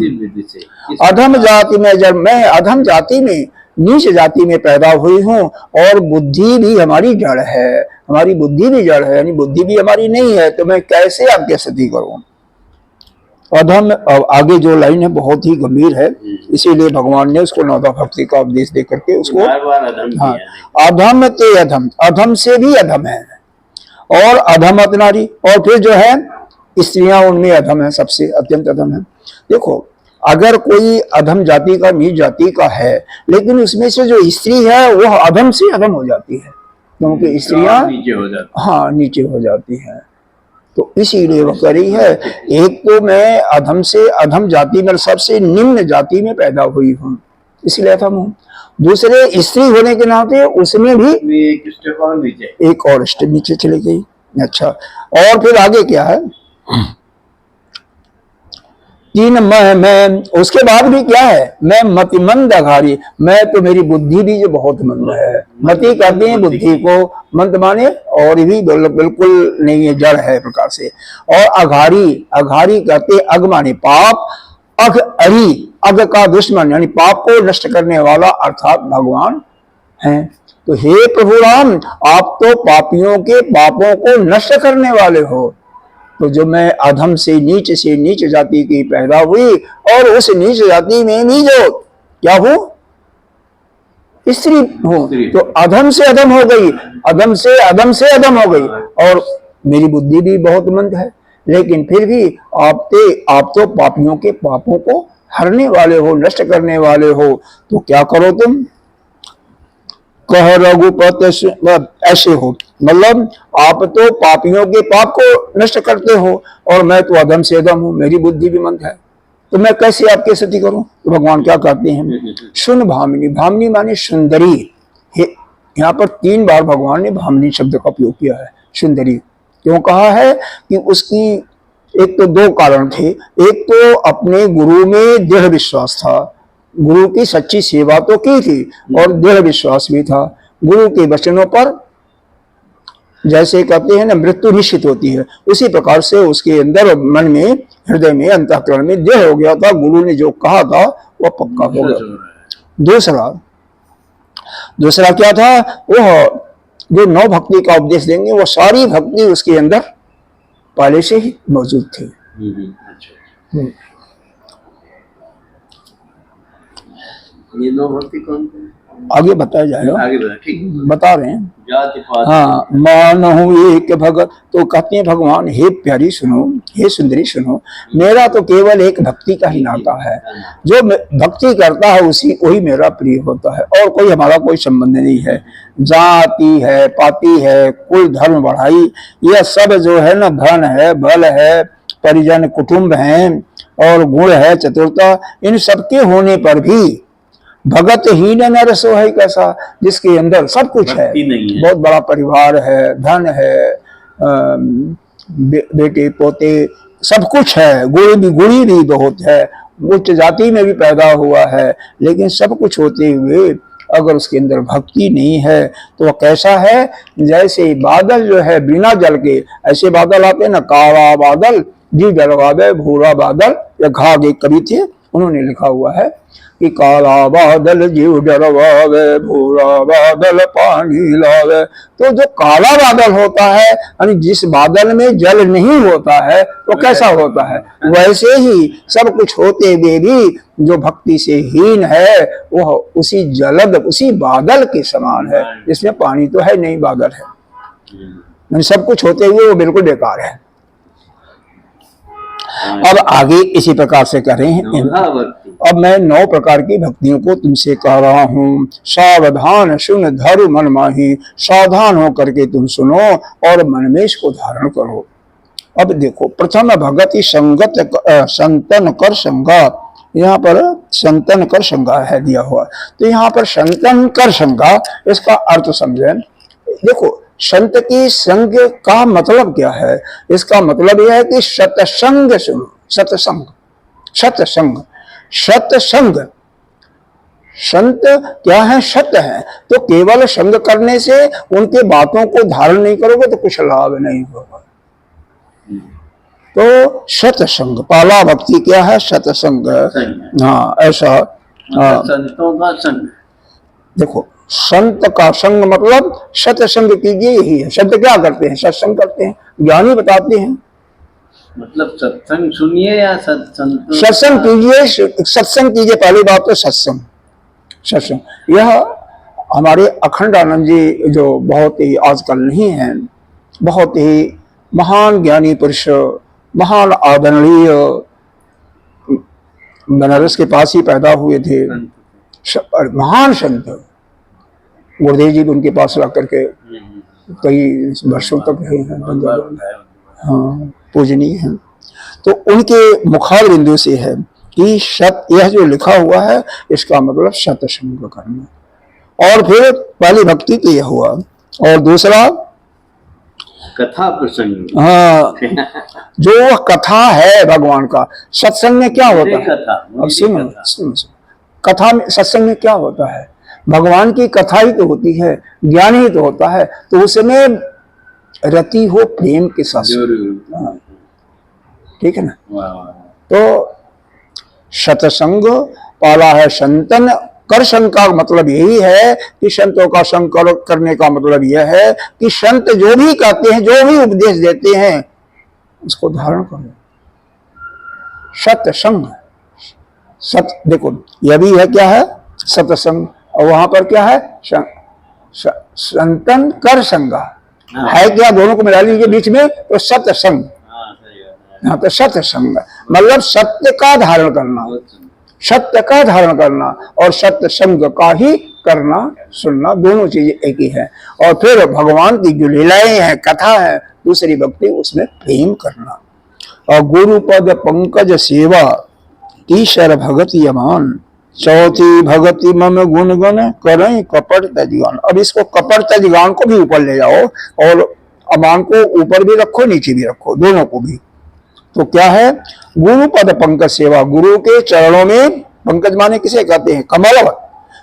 अधम जाति में जब मैं अधम जाति में नीच जाति में पैदा हुई हूँ, और बुद्धि भी हमारी जड़ है, हमारी बुद्धि भी जड़ है, यानी बुद्धि भी हमारी नहीं है, तो मैं कैसे आपकी स्तुति करूं। अधम, आगे जो लाइन है बहुत ही गंभीर है, इसीलिए भगवान ने उसको नवधा भक्ति का उपदेश दे करके उसको हाँ, अधम ते अधम, अधम से भी अधम है, और अधमत नारी, और फिर जो है स्त्रियां उनमें अधम है, सबसे अत्यंत अधम है। देखो अगर कोई अधम जाति का नीच जाति का है, लेकिन उसमें से जो स्त्री है वह अधम से अधम हो जाती है, क्योंकि स्त्रियां हाँ नीचे हो जाती हैं। तो इसीलिए वह कह रही है एक तो मैं अधम से अधम जाति में सबसे निम्न जाति में पैदा हुई हूँ, इसलिए अधम हूँ। दूसरे स्त्री होने के नाते उसमें भी एक और स्टेप नीचे चली गई। अच्छा, और फिर आगे क्या है, तीन मैं उसके बाद भी क्या है, मैं मतिमंद अघारी, मैं तो मेरी बुद्धि भी जो बहुत मंद है। मति कहते हैं बुद्धि को, मंद माने और भी बिल्कुल नहीं है, जड़ है प्रकार से। और अघारी, अघारी कहते अग माने पाप, अघ अरी, अग का दुश्मन यानी पाप को नष्ट करने वाला अर्थात भगवान है। तो हे प्रभु राम, आप तो पापियों के पापों को नष्ट करने वाले हो। तो जो मैं अधम से नीच जाति की पैदा हुई और उस नीच जाति में भी जो क्या हूं, स्त्री हूं, तो अधम से अधम हो गई, अधम से अधम हो गई। और मेरी बुद्धि भी बहुत मंद है, लेकिन फिर भी आप तो पापियों के पापों को हरने वाले हो, नष्ट करने वाले हो। तो क्या करो तुम, कह रघुपत ऐसे हो, मतलब आप तो पापियों के पाप को नष्ट करते हो और मैं तो अधम से अधम हूं, मेरी बुद्धि भी मंद है, तो मैं कैसे आपकी स्तुति करूं। तो भगवान क्या कहते हैं, सुन भामिनी, भामिनी माने सुंदरी। यहाँ पर 3 बार भगवान ने भामिनी शब्द का उपयोग किया है। सुंदरी क्यों कहा है कि उसकी एक तो 2 कारण थे। एक तो अपने गुरु में दृढ़ विश्वास था, गुरु की सच्ची सेवा तो की थी और दृढ़ विश्वास भी था। गुरु के वचनों पर जैसे कहते हैं ना मृत्यु निश्चित होती है, उसी प्रकार से उसके अंदर मन में, हृदय में, अंतःकरण में दृढ़ हो गया था। गुरु ने जो कहा था वह पक्का हो गया। दूसरा क्या था, वह जो 9 भक्ति का उपदेश देंगे वो सारी भक्ति उसके अंदर पहले से ही मौजूद थी। ये 9 भक्ति कौन कौन? आगे बताया जाएगा, आगे बता रहे हैं। जाति पात, हाँ, मानहु एक भगत। तो कहते हैं भगवान, हे प्यारी सुनो, हे सुंदरी सुनो, मेरा तो केवल एक भक्ति का ही नाता है। जो भक्ति करता है वही मेरा प्रिय होता है, और कोई हमारा कोई संबंध नहीं है। जाति है, पाति है, कुल, धर्म, बढ़ाई, यह सब जो है ना, धन है, बल है, परिजन, कुटुंब है और गुण है, चतुरता, इन सबके होने पर भी भगत ही नर सो है कैसा, जिसके अंदर सब कुछ है, बहुत बड़ा परिवार है, धन है, बेटे पोते सब कुछ है, गुणी भी बहुत है, उच्च जाति में भी पैदा हुआ है, लेकिन सब कुछ होते हुए अगर उसके अंदर भक्ति नहीं है तो वह कैसा है, जैसे बादल जो है बिना जल के, ऐसे बादल आते ना, काला बादल जी जलवावे भूरा बादल, या घाघ एक कवि थे, उन्होंने लिखा हुआ है कि काला बादल जीव डरवावे, भूरा बादल पानी लावे। तो जो काला बादल होता है, यानी जिस बादल में जल नहीं होता है, वो कैसा होता है, वैसे ही सब कुछ होते हुए भी जो भक्ति से हीन है वह उसी जलद, उसी बादल के समान है, जिसमें पानी तो है नहीं, बादल है, सब कुछ होते हुए वो बिल्कुल बेकार है। अब आगे इसी प्रकार से कर रहे हैं। अब मैं 9 प्रकार की भक्तियों को तुमसे कह रहा हूँ। सावधान सुन धरु मन माही, सावधान हो करके तुम सुनो और मन में इसको धारण करो। अब देखो, प्रथम भगति संगत संतन कर संगा, यहाँ पर संतन कर संगा है दिया हुआ, तो यहाँ पर संतन कर संगा, इसका अर्थ समझें। देखो, संत की संग का मतलब क्या है, इसका मतलब यह है कि सत्संग सुनो, सत्संग, सत्संग, सत्संग, संत क्या है, सत्य है, तो केवल संग करने से उनके बातों को धारण नहीं करोगे तो कुछ लाभ नहीं होगा। तो सत्संग, पहला भक्ति क्या है, सत्संग। हाँ, ऐसा संतों का संग। देखो, संत का संग मतलब सत्संग कीजिए, यही है। संत क्या करते हैं, सत्संग करते हैं, ज्ञानी बताते हैं। मतलब सत्संग सुनिए या सत्संग कीजिए, सत्संग कीजिए, पहली बात तो सत्संग, सत्संग। यह हमारे अखंड आनंद जी जो बहुत ही आजकल नहीं है, बहुत ही महान ज्ञानी पुरुष, महान आदरणीय, बनारस के पास ही पैदा हुए थे, महान संत, गुरुदेव जी भी उनके पास ला करके कई वर्षों तक रहे हैं, हाँ, पूजनीय हैं। तो उनके मुखार बिंदु से है कि सत, यह जो लिखा हुआ है इसका मतलब सत्संग करना। और फिर पहली भक्ति तो यह हुआ, और दूसरा कथा प्रसंग। हाँ, जो कथा है भगवान का, सत्संग में क्या होता है, अब सुनो, कथा में, सत्संग में क्या होता है, भगवान की कथा ही तो होती है, ज्ञान ही तो होता है, तो उसमें रति हो प्रेम के साथ, ठीक है ना। तो सत्संग पाला है संतन। कर संग का मतलब यही है कि संतों का संग करने का मतलब यह है कि संत जो भी कहते हैं, जो भी उपदेश देते हैं, उसको धारण करो। सत्संग, सत देखो यह भी है क्या है, सत्संग, और वहां पर क्या है, संतन कर संगा है क्या, दोनों को मिला लीजिए बीच में तो सत्संग। यहाँ पे सत्संग मतलब सत्य का धारण करना, सत्य का धारण करना और सत्संग का ही करना, सुनना, दोनों चीजें एक ही है। और फिर भगवान की जो लीलाएं हैं, कथा है, दूसरी भक्ति, उसमें प्रेम करना। और गुरु पद पंकज सेवा तीसर भगति अमान, चौथी भगति मम गुण गण करें कपट तजगान। अब इसको कपट तजगान को भी ऊपर ले जाओ और अमान को ऊपर भी रखो, नीचे भी रखो, दोनों को भी। तो क्या है, गुरु पद पंकज सेवा, गुरु के चरणों में, पंकज माने किसे कहते हैं, कमल,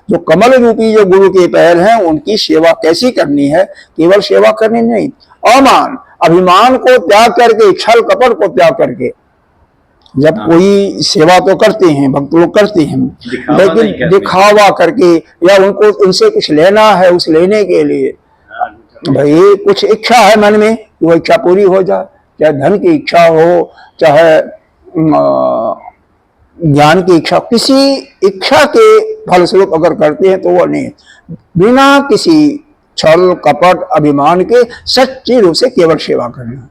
जो कमल रूपी जो गुरु के पैर हैं, उनकी सेवा कैसी करनी है, केवल सेवा करनी नहीं, अमान, अभिमान को त्याग करके, छल कपट को त्याग करके। जब कोई सेवा तो करते हैं, भक्त लोग करते हैं, लेकिन दिखावा करके, या उनको उनसे कुछ लेना है, उस लेने के लिए भाई कुछ इच्छा है मन में, वो इच्छा पूरी हो जाए, चाहे धन की इच्छा हो, चाहे ज्ञान की इच्छा, किसी इच्छा के फलस्वरूप अगर करते हैं तो वो नहीं, बिना किसी छल कपट अभिमान के सच्चे रूप से केवल सेवा करना।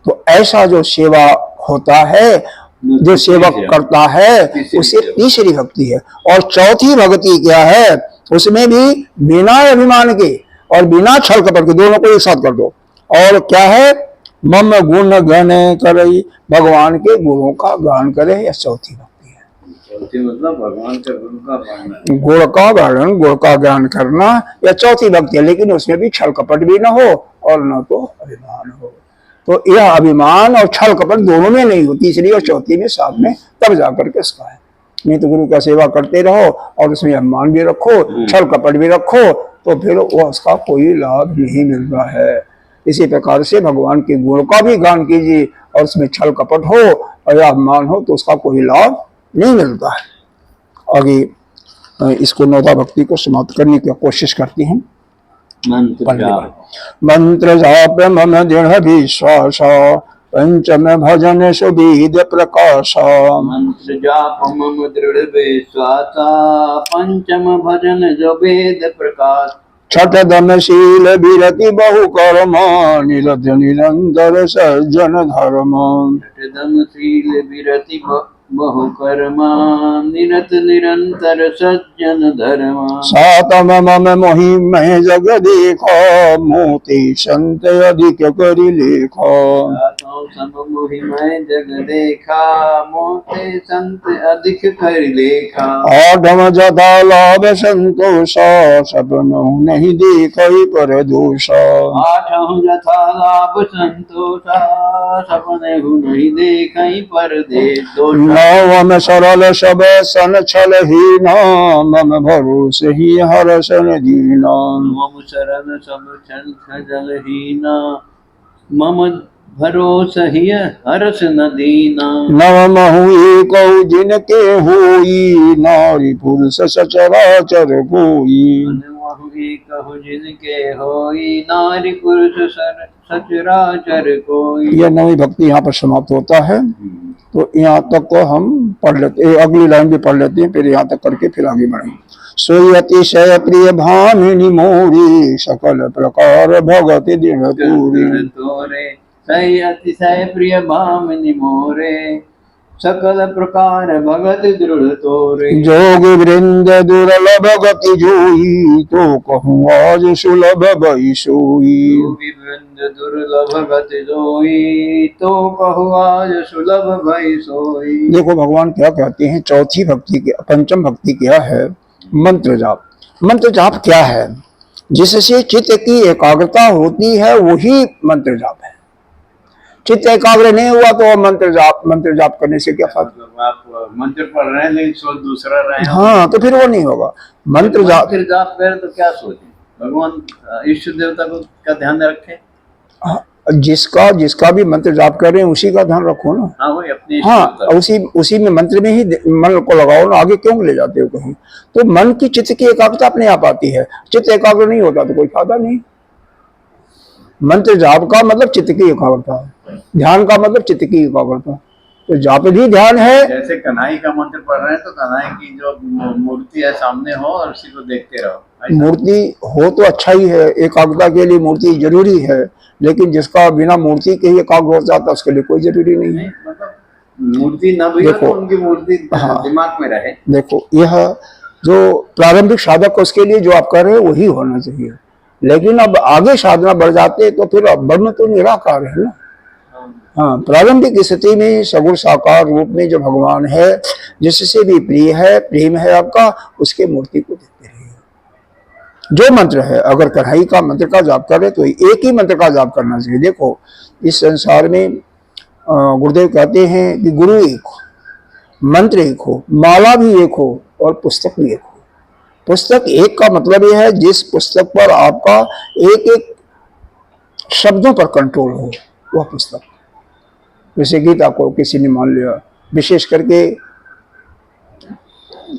तो ऐसा जो सेवा होता है, जो सेवक करता है, उसे तीसरी भक्ति है। और चौथी भक्ति क्या है, उसमें भी बिना अभिमान के और बिना छल कपट के, दोनों को एक साथ कर दो। और क्या है, मम गुण गण करई, भगवान के गुणों का गान करे, यह चौथी भक्ति है। चौथी मतलब भगवान के गुण का गान, गुण का गान, गुण का गान करना, यह चौथी भक्ति है। लेकिन उसमें भी छल कपट भी ना हो और न तो अभिमान हो। तो यह अभिमान और छल कपट दोनों में नहीं हो, तीसरी और चौथी में साथ में, तब जाकर के इसका है। नहीं तो गुरु का सेवा करते रहो और उसमें अभिमान भी रखो, छल कपट भी रखो, तो फिर वो उसका कोई लाभ नहीं मिलता है। इसी प्रकार से भगवान के गुण का भी गान कीजिए और उसमें छल कपट हो और अभिमान हो, तो उसका कोई लाभ नहीं मिलता है। आगे इसको नौदा भक्ति को समाप्त करने की कोशिश करते हैं। मंत्र जाप मम दृढ़ विश्वास, पंचम भजन सुविध प्रकाश। मंत्र जाप मम दृढ़ विश्वास, पंचम भजन सुविध प्रकाश। छठ दमशील विरति बहु कर्म, निरत निरंतर सज्जन धर्म। छठ दमशील विरति बहु कर्म, निरत निरंतर सज्जन धर्म। सातम मम मोहि मैं जग देखो, मोती संत अधिक करि लेखो। सातों सब मोहि मैं जग देखा, मोते संत अधिक कर लेखा। आठम जथा लाभ संतोष, सपन नहीं देखई पर दोष। आठम जथा लाभ संतोष, सपने नहीं देखई पर दोष। नवम सरल सब सन छल हीना, मम भरोस ही हर्षण दीना। मम शरण सब छल हीना, मम भरोस ही हर्ष न दीना। नवम हुई कौ जिनके होई, नारी पुरुष सचराचर कोई। कहु जिनके होई, नारी पुरुष सचराचर कोई। यह नवी भक्ति यहाँ पर समाप्त होता है। तो यहाँ तक को हम पढ़ लेते, अगली लाइन भी पढ़ लेते हैं, फिर यहाँ तक करके फिर आगे बढ़ेंगे। सोई अतिशय प्रिय भामिनी मोरी, सकल प्रकार भगति दृढ़ तोरे। सही अतिशय प्रिय भामिनी मोरे, सकल प्रकार भगत दृढ़ तोरे। जोग वृंद दुर्लभ गति जोई, तो कहूँ आज सुलभ भई सोई। जोगी वृंद दुर्लभ गति जोई, तो कहूँ आज सुलभ भई सोई। देखो भगवान क्या कहते हैं, चौथी भक्ति के, पंचम भक्ति क्या है, मंत्र जाप। मंत्र जाप क्या है, जिससे चित्त की एकाग्रता होती है, वही मंत्र जाप है। चित्त एकाग्र नहीं हुआ तो मंत्र जाप करने से क्या फायदा। आप मंत्र पढ़ रहे हैं लेकिन सोच दूसरा रहे हैं, हाँ, तो फिर वो नहीं होगा। मंत्र जाप करें तो क्या सोचें, भगवान इष्ट देवता को का ध्यान रखें। जिसका जिसका भी मंत्र जाप कर रहे हैं उसी का ध्यान रखो ना। हाँ वही अपने हाँ, उसी में मंत्र में ही मन को लगाओ ना, आगे क्यों ले जाते हो कहीं। तो मन की चित्त की एकाग्रता अपने आप आती है। चित्त एकाग्र नहीं होता तो कोई फायदा नहीं। मंत्र जाप का मतलब चित्त की एकाग्रता, ध्यान का मतलब चित्त की एकाग्रता। तो जाप भी ध्यान है। जैसे कन्हई का मंत्र पढ़ रहे हैं तो कन्हई की जो मूर्ति है सामने हो और उसी को देखते रहो। मूर्ति हो तो अच्छा ही है, एकाग्रता के लिए मूर्ति जरूरी है, लेकिन जिसका बिना मूर्ति के ही एकाग्र हो जाता उसके लिए कोई जरूरी नहीं है। मतलब मूर्ति ना भी हो तो उनकी मूर्ति दिमाग में रहे। देखो, यह जो प्रारंभिक साधक उसके लिए जो आप कर रहे हो वही होना चाहिए, लेकिन अब आगे साधना बढ़ जाते तो फिर अब ब्रह्म तो निराकार है ना। हाँ, प्रारंभिक स्थिति में सगुण साकार रूप में जो भगवान है, जिससे भी प्रिय है, प्रेम है आपका, उसके मूर्ति को देखते रहिए। जो मंत्र है, अगर कन्हई का मंत्र का जाप कर रहे तो एक ही मंत्र का जाप करना चाहिए। देखो, इस संसार में गुरुदेव कहते हैं कि गुरु एक हो, मंत्र एक हो, माला भी एक हो और पुस्तक भी एक हो। पुस्तक एक का मतलब यह है जिस पुस्तक पर आपका एक एक शब्दों पर कंट्रोल हो, वह पुस्तक। जैसे गीता को किसी ने मान लिया, विशेष करके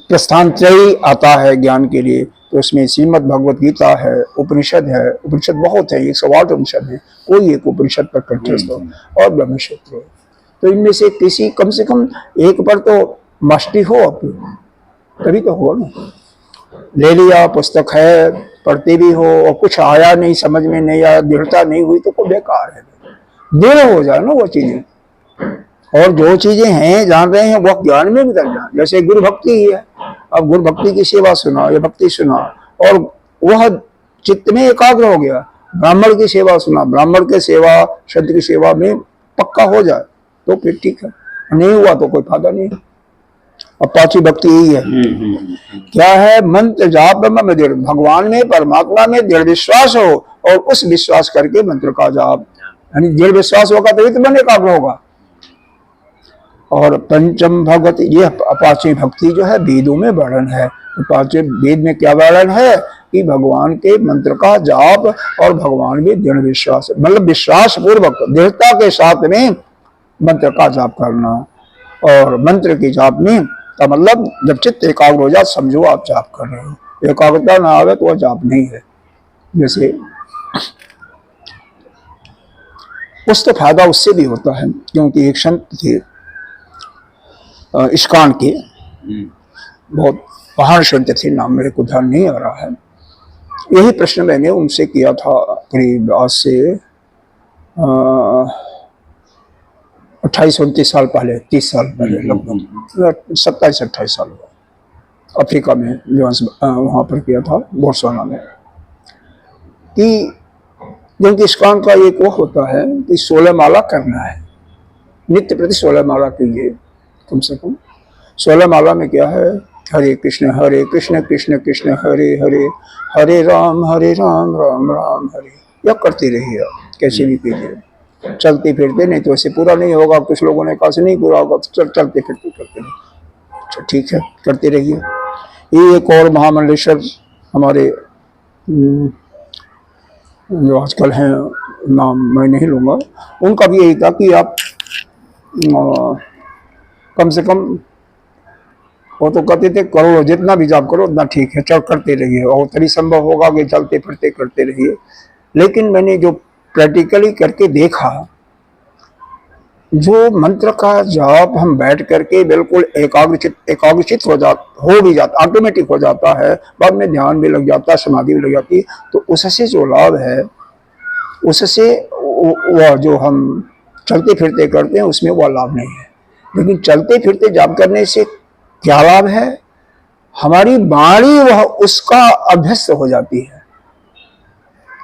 प्रस्थान त्रयी आता है ज्ञान के लिए, तो उसमें श्रीमद् भगवत गीता है, उपनिषद है, उपनिषद बहुत है, 108 उपनिषद है, कोई एक उपनिषद पर कंठस्थ हो, और ब्रह्मसूत्र। तो इनमें से किसी कम से कम एक पर तो मास्टरी हो आपकी, तभी तो हो ना। ले लिया, पुस्तक है, पढ़ते भी हो और कुछ आया नहीं, समझ में नहीं आया, दृढ़ता नहीं हुई तो कोई बेकार है। दृढ़ हो जाए ना वो चीजें, और जो चीजें हैं जान रहे हैं वह ज्ञान में बदल जाए। जैसे गुरु भक्ति ही है, अब गुरु भक्ति की सेवा सुना या भक्ति सुना और वह चित्त में एकाग्र हो गया। ब्राह्मण की सेवा सुना, ब्राह्मण के सेवा शब्द की सेवा में पक्का हो जाए तो फिर ठीक है, नहीं हुआ तो कोई फायदा नहीं। अब पांचवी भक्ति यही है। क्या है? मंत्र जाप में दृढ़, भगवान में, परमात्मा में दृढ़ विश्वास हो और उस विश्वास करके मंत्र का जाप, यानी दृढ़ विश्वास होगा तभी तो मन एकाग्र होगा। और पंचम भगवत, यह पांचवी भक्ति जो है वेदों में वर्णन है। तो पांचवें वेद में क्या वर्णन है कि भगवान के मंत्र का जाप और भगवान में दृढ़ विश्वास, मतलब विश्वास पूर्वक दृढ़ता के साथ में मंत्र का जाप करना। और मंत्र की जाप में का मतलब जब चित्त एकाग्र हो जाए समझो आप जाप कर रहे हो। एकाग्रता ना आवे तो वह जाप नहीं है। जैसे उस तो फायदा उससे भी होता है, क्योंकि एक संत थे इस्कॉन के, बहुत महान संत थे, नाम मेरे को ध्यान नहीं आ रहा है। यही प्रश्न मैंने उनसे किया था करीब आज से 28-29 साल पहले, 30 साल पहले, लगभग 27-28 साल हुआ। अफ्रीका में वहाँ पर किया था बोत्सवाना में, कि क्योंकि इस्कॉन का एक वो होता है कि 16 माला करना है, नित्य प्रति 16 माला कीजिए कम से कम। 16 माला में क्या है? हरे कृष्ण कृष्ण कृष्ण हरे हरे, हरे राम राम राम हरे। यह करते रहिए आप, कैसे भी कीजिए, चलते फिरते, नहीं तो ऐसे पूरा नहीं होगा। कुछ लोगों ने कहा से नहीं पूरा होगा, तो चलते फिरते करते रहिए। ठीक है, करते रहिए। ये एक और महामंडलेश्वर हमारे जो आजकल हैं, नाम मैं नहीं लूँगा, उनका भी यही था कि आप कम से कम, वो तो कहते थे करो जितना भी जाप करो उतना ठीक है, चल करते रहिए, और तभी संभव होगा कि चलते फिरते करते रहिए। लेकिन मैंने जो प्रैक्टिकली करके देखा, जो मंत्र का जाप हम बैठ करके बिल्कुल एकाग्रचित हो भी जाता, ऑटोमेटिक हो जाता है, बाद में ध्यान भी लग जाता है, समाधि भी लग जाती है, तो उससे जो लाभ है, उससे वह जो हम चलते फिरते करते हैं उसमें वह लाभ नहीं है। लेकिन चलते फिरते जाप करने से क्या लाभ है? हमारी वाणी वह उसका अभ्यस्त हो जाती है।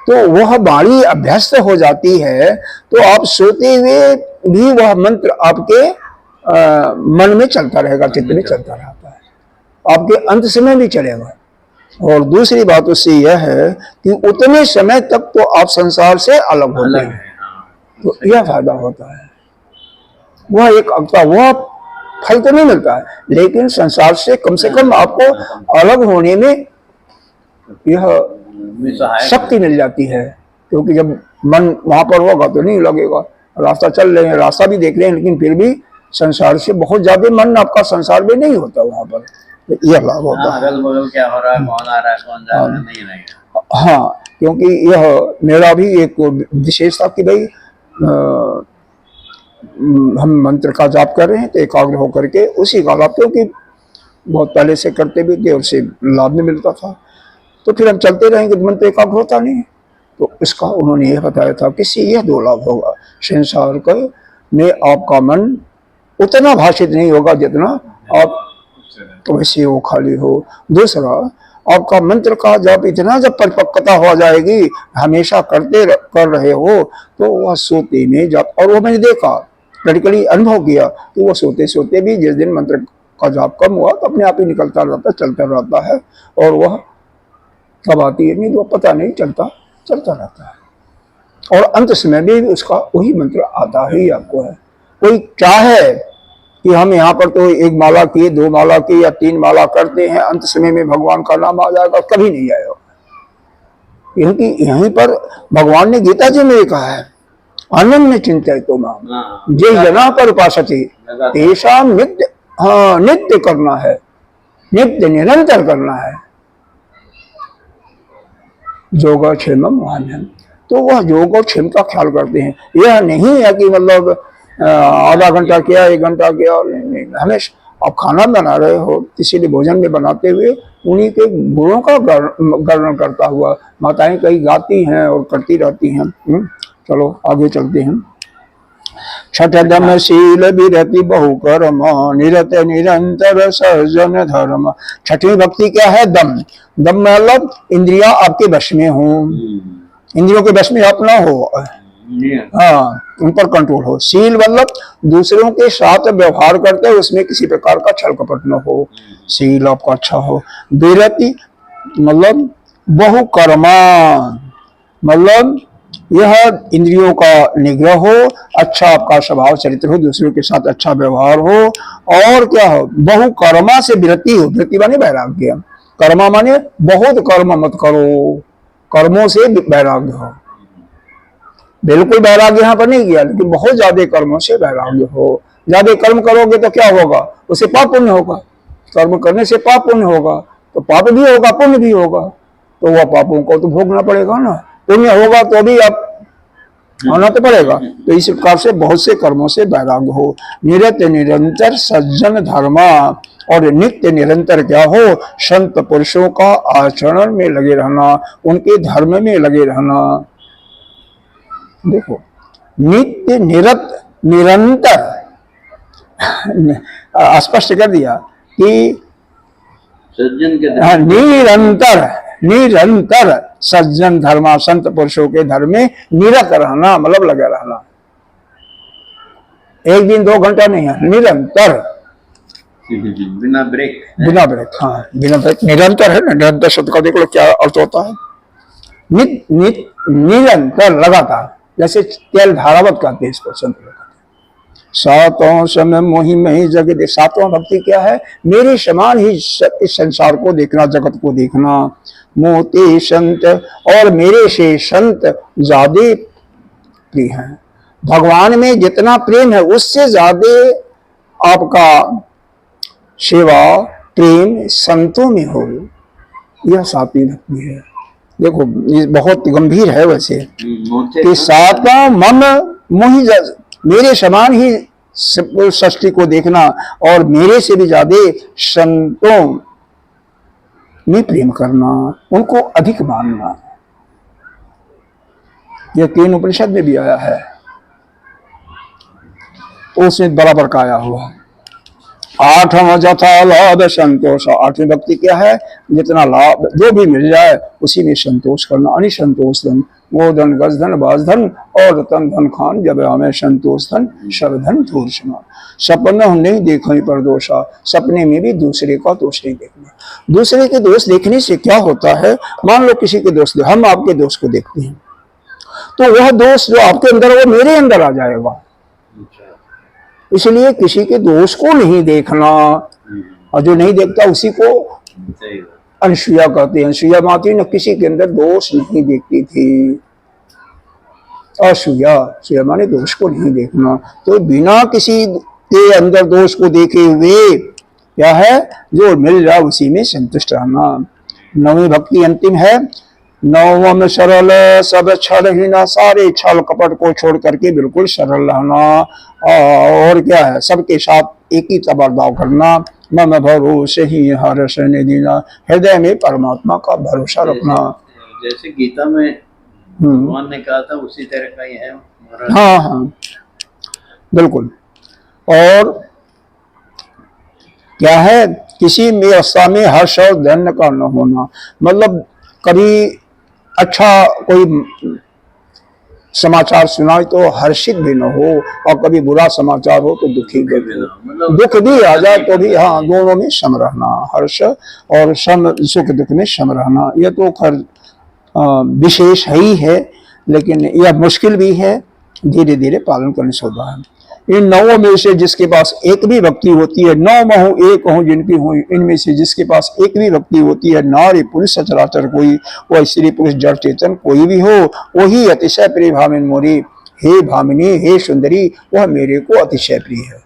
तो वह वाणी अभ्यस्त हो जाती है तो आप सोते हुए भी वह मंत्र आपके मन में चलता रहेगा, चित्त में चलता रहता है, आपके अंत समय भी चलेगा। और दूसरी बात उससे यह है कि उतने समय तक तो आप संसार से अलग होते हैं, तो यह फायदा होता है। वह एक वह फल तो नहीं मिलता है, लेकिन संसार से कम आपको अलग होने में यह शक्ति मिल जाती है क्योंकि जब मन वहां पर होगा तो नहीं लगेगा। रास्ता चल रहे हैं, रास्ता भी देख रहे हैं, लेकिन फिर भी संसार से बहुत ज्यादा मन आपका संसार में नहीं होता वहां पर, तो यह लाभ होता है। अगल बगल क्या हो रहा है, कौन आ रहा है, कौन जा रहा है, नहीं रहेगा। हाँ, क्योंकि यह मेरा भी एक विशेषता कि भाई हम मंत्र का जाप कर रहे हैं तो एकाग्र होकर के उसी का लाभ, क्योंकि बहुत पहले से करते भी थे और उससे लाभ भी मिलता था, तो फिर हम चलते रहेंगे तो मंत्र एकाग्र होता नहीं। तो इसका उन्होंने यह बताया था कि यह दो लाभ होगा, संसार का में आपका मन उतना भाषित नहीं होगा जितना आप वैसे वो खाली हो। दूसरा, आपका मंत्र का जब इतना जब परिपक्वता हो जाएगी, हमेशा कर रहे हो, तो वह सोते में जाप, और वो मैंने देखा प्रैक्टिकली अनुभव किया कि वो सोते सोते भी जिस दिन मंत्र का जाप कम हुआ तो अपने आप ही निकलता रहता, चलता रहता है, और वह कब आती है नहीं तो पता नहीं चलता, चलता रहता है। और अंत समय भी उसका वही मंत्र आता ही आपको है। कोई चाहे कि हम यहाँ पर तो एक माला की, दो माला की या तीन माला करते हैं, अंत समय में भगवान का नाम आ जाएगा, कभी नहीं आएगा। क्योंकि यहीं पर भगवान ने गीता जी में कहा है, अनन्य चिंतितो माम जे जना पर उपासते ऐसा नित्य, हाँ नित्य करना है, नित्य निरंतर करना है। योगक्षेम महान्यम, तो वह योग और क्षेम का ख्याल करते हैं। यह नहीं है कि मतलब आधा घंटा किया, 1 घंटा किया, हमेशा आप खाना बना रहे हो, इसीलिए भोजन में बनाते हुए उन्हीं के गुणों का वर्णन करता हुआ माताएं कई गाती हैं और करती रहती हैं। चलो आगे चलते हैं। छठ दम शील विरति बहु कर्म निरत निरंतर सर्जन धर्म। छठवीं भक्ति क्या है? दम। दम मतलब इंद्रियां आपके वश में हो, इंद्रियों के वश में आप ना हो, हाँ उन पर कंट्रोल हो। शील मतलब दूसरों के साथ व्यवहार करते हैं उसमें किसी प्रकार का छल कपट न हो, शील आपका अच्छा हो। विरति मतलब बहु कर्मा, मतलब यह इंद्रियों का निग्रह हो, अच्छा आपका स्वभाव चरित्र हो, दूसरों के साथ अच्छा व्यवहार हो, और क्या हो? बहु कर्मा से विरति हो। विरति माने वैराग्य, कर्मा माने बहुत कर्म मत करो, कर्मों से वैराग्य हो। बिल्कुल वैराग्य यहाँ पर नहीं किया, लेकिन बहुत ज्यादा कर्मों से वैराग्य हो। ज्यादा कर्म करोगे तो क्या होगा? उससे पाप पुण्य होगा। कर्म करने से पाप पुण्य होगा, तो पाप भी होगा पुण्य भी होगा, तो वह पापों को तो भोगना पड़ेगा ना। पुण्य होगा तो भी आप होना तो पड़ेगा। तो इस प्रकार से बहुत से कर्मों से वैराग्य हो। निरत निरंतर सज्जन धर्मा, और नित्य निरंतर क्या हो? संत पुरुषों का आचरण में लगे रहना, उनके धर्म में लगे रहना। देखो नित्य निरंतर स्पष्ट कर दिया कि सज्जन के निरंतर सज्जन धर्मा, संत पुरुषों के धर्म में निरत रहना, मतलब लगे रहना। 1 दिन 2 घंटा नहीं है, निरंतर, बिना ब्रेक। बिना ब्रेक, हाँ बिना ब्रेक, निरंतर है ना। निरंतर शब्द का देख लो क्या अर्थ होता है। निरंतर, लगातार, जैसे तेल धारावत कहते हैं इसको संत लोग। सातों समय मोहि में जगत। सातवां भक्ति क्या है? मेरे समान ही इस संसार को देखना, जगत को देखना। मोते संत, और मेरे से संत ज्यादा प्रिय हैं। भगवान में जितना प्रेम है उससे ज्यादा आपका सेवा प्रेम संतों में हो, यह सातवीं भक्ति है। देखो ये बहुत गंभीर है वैसे कि सातवां मम मोहि, मेरे समान ही सृष्टि को देखना और मेरे से भी ज्यादा संतों में प्रेम करना, उनको अधिक मानना। यह 3 उपनिषद में भी आया है, उसमें बराबर का आया हुआ। 8वां जथा लाभ संतोष। 8वीं भक्ति क्या है? जितना लाभ जो भी मिल जाए उसी में संतोष करना। अनिसंतोष धन, गोधन गजधन बाजधन और रतन धन खान, जब हमें संतोष धन सब धन धूर्षणा। सपना नहीं देखने पर दोषा, सपने में भी दूसरे का दोष नहीं देखना। दूसरे के दोष देखने से क्या होता है? मान लो किसी के दोष, हम आपके दोष को देखते हैं, तो वह दोष जो आपके अंदर है वो मेरे अंदर आ जाएगा। इसलिए किसी के दोष को नहीं देखना, और जो नहीं देखता उसी को अनुसुईया कहते हैं। अनुसुईया माता ने किसी के अंदर दोष नहीं देखती थी, असूया, सूया माने दोष को नहीं देखना। तो बिना किसी के अंदर दोष को देखे हुए क्या है, जो मिल जाए उसी में संतुष्ट रहना। नवी भक्ति अंतिम है। नवम सरल सब छल ही ना, सारे छल कपट को छोड़ करके बिल्कुल सरल रहना। और क्या है, सबके साथ एक ही बर्ताव करना। मम भरोसे ही हर्ष निधिना, हृदय में परमात्मा का भरोसा रखना। जैसे गीता में भगवान ने कहा था उसी तरह का ही है। हाँ हाँ बिल्कुल। और क्या है, किसी में अवस्था में हर्ष और धन्य का न होना, मतलब कभी अच्छा कोई समाचार सुनाए तो हर्षित भी न हो, और कभी बुरा समाचार हो तो दुखी भी हो। दुख भी आ जाए तो भी हाँ, दोनों में सम रहना, हर्ष और सम, सुख दुख में सम रहना। यह तो खैर विशेष ही है, लेकिन यह मुश्किल भी है, धीरे धीरे पालन करने से होता है। इन नौ में से जिसके पास एक भी भक्ति होती है, नौ महु एक हूँ जिनकी हुई, इनमें से जिसके पास एक भी भक्ति होती है, नारी पुरुष सचराचर कोई, वह स्त्री पुरुष जड़ चेतन कोई भी हो, वही अतिशय प्रिय भामिनी मोरी। हे भामिनी, हे सुंदरी, वह मेरे को अतिशय प्रिय है।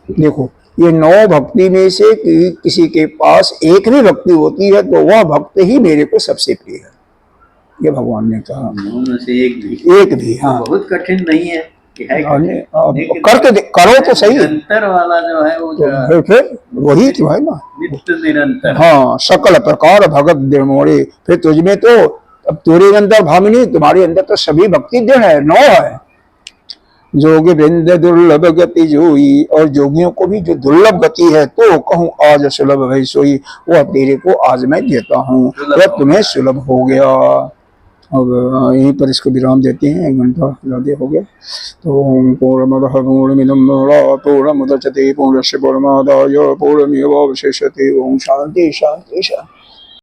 देखो, ये नौ भक्ति में से किसी के पास एक भी भक्ति होती है तो वह भक्त ही मेरे को सबसे प्रिय है, ये भगवान ने कहा। नौ में से एक भी हाँ, बहुत कठिन नहीं है। करके करो तो सही। निरंतर वाला जो है वो तो फिर वही तो है ना, नित्य निरंतर। हाँ, सकल प्रकार भगत दृढ़ मोरे। फिर तुझमें तो, अब तेरे अंदर भामिनी, तुम्हारे अंदर तो सभी भक्ति दृढ़ है, नौ है। जोगी वृंद दुर्लभ गति जोई, और जोगियों को भी जो दुर्लभ गति है, तो कहूँ आज सुलभ भई सोई, वह तेरे को आज मैं देता हूँ, वह तुम्हें सुलभ हो गया। अब यहीं पर इसको विराम देते हैं, 1 घंटा ज़्यादा हो गया। तो पूर्णमदः पूर्णमिदं पूर्णमुदच्यते पूर्णस्य पूर्णमादाय पूर्णमेवावशिष्यते। ओम शांति शांति शांति।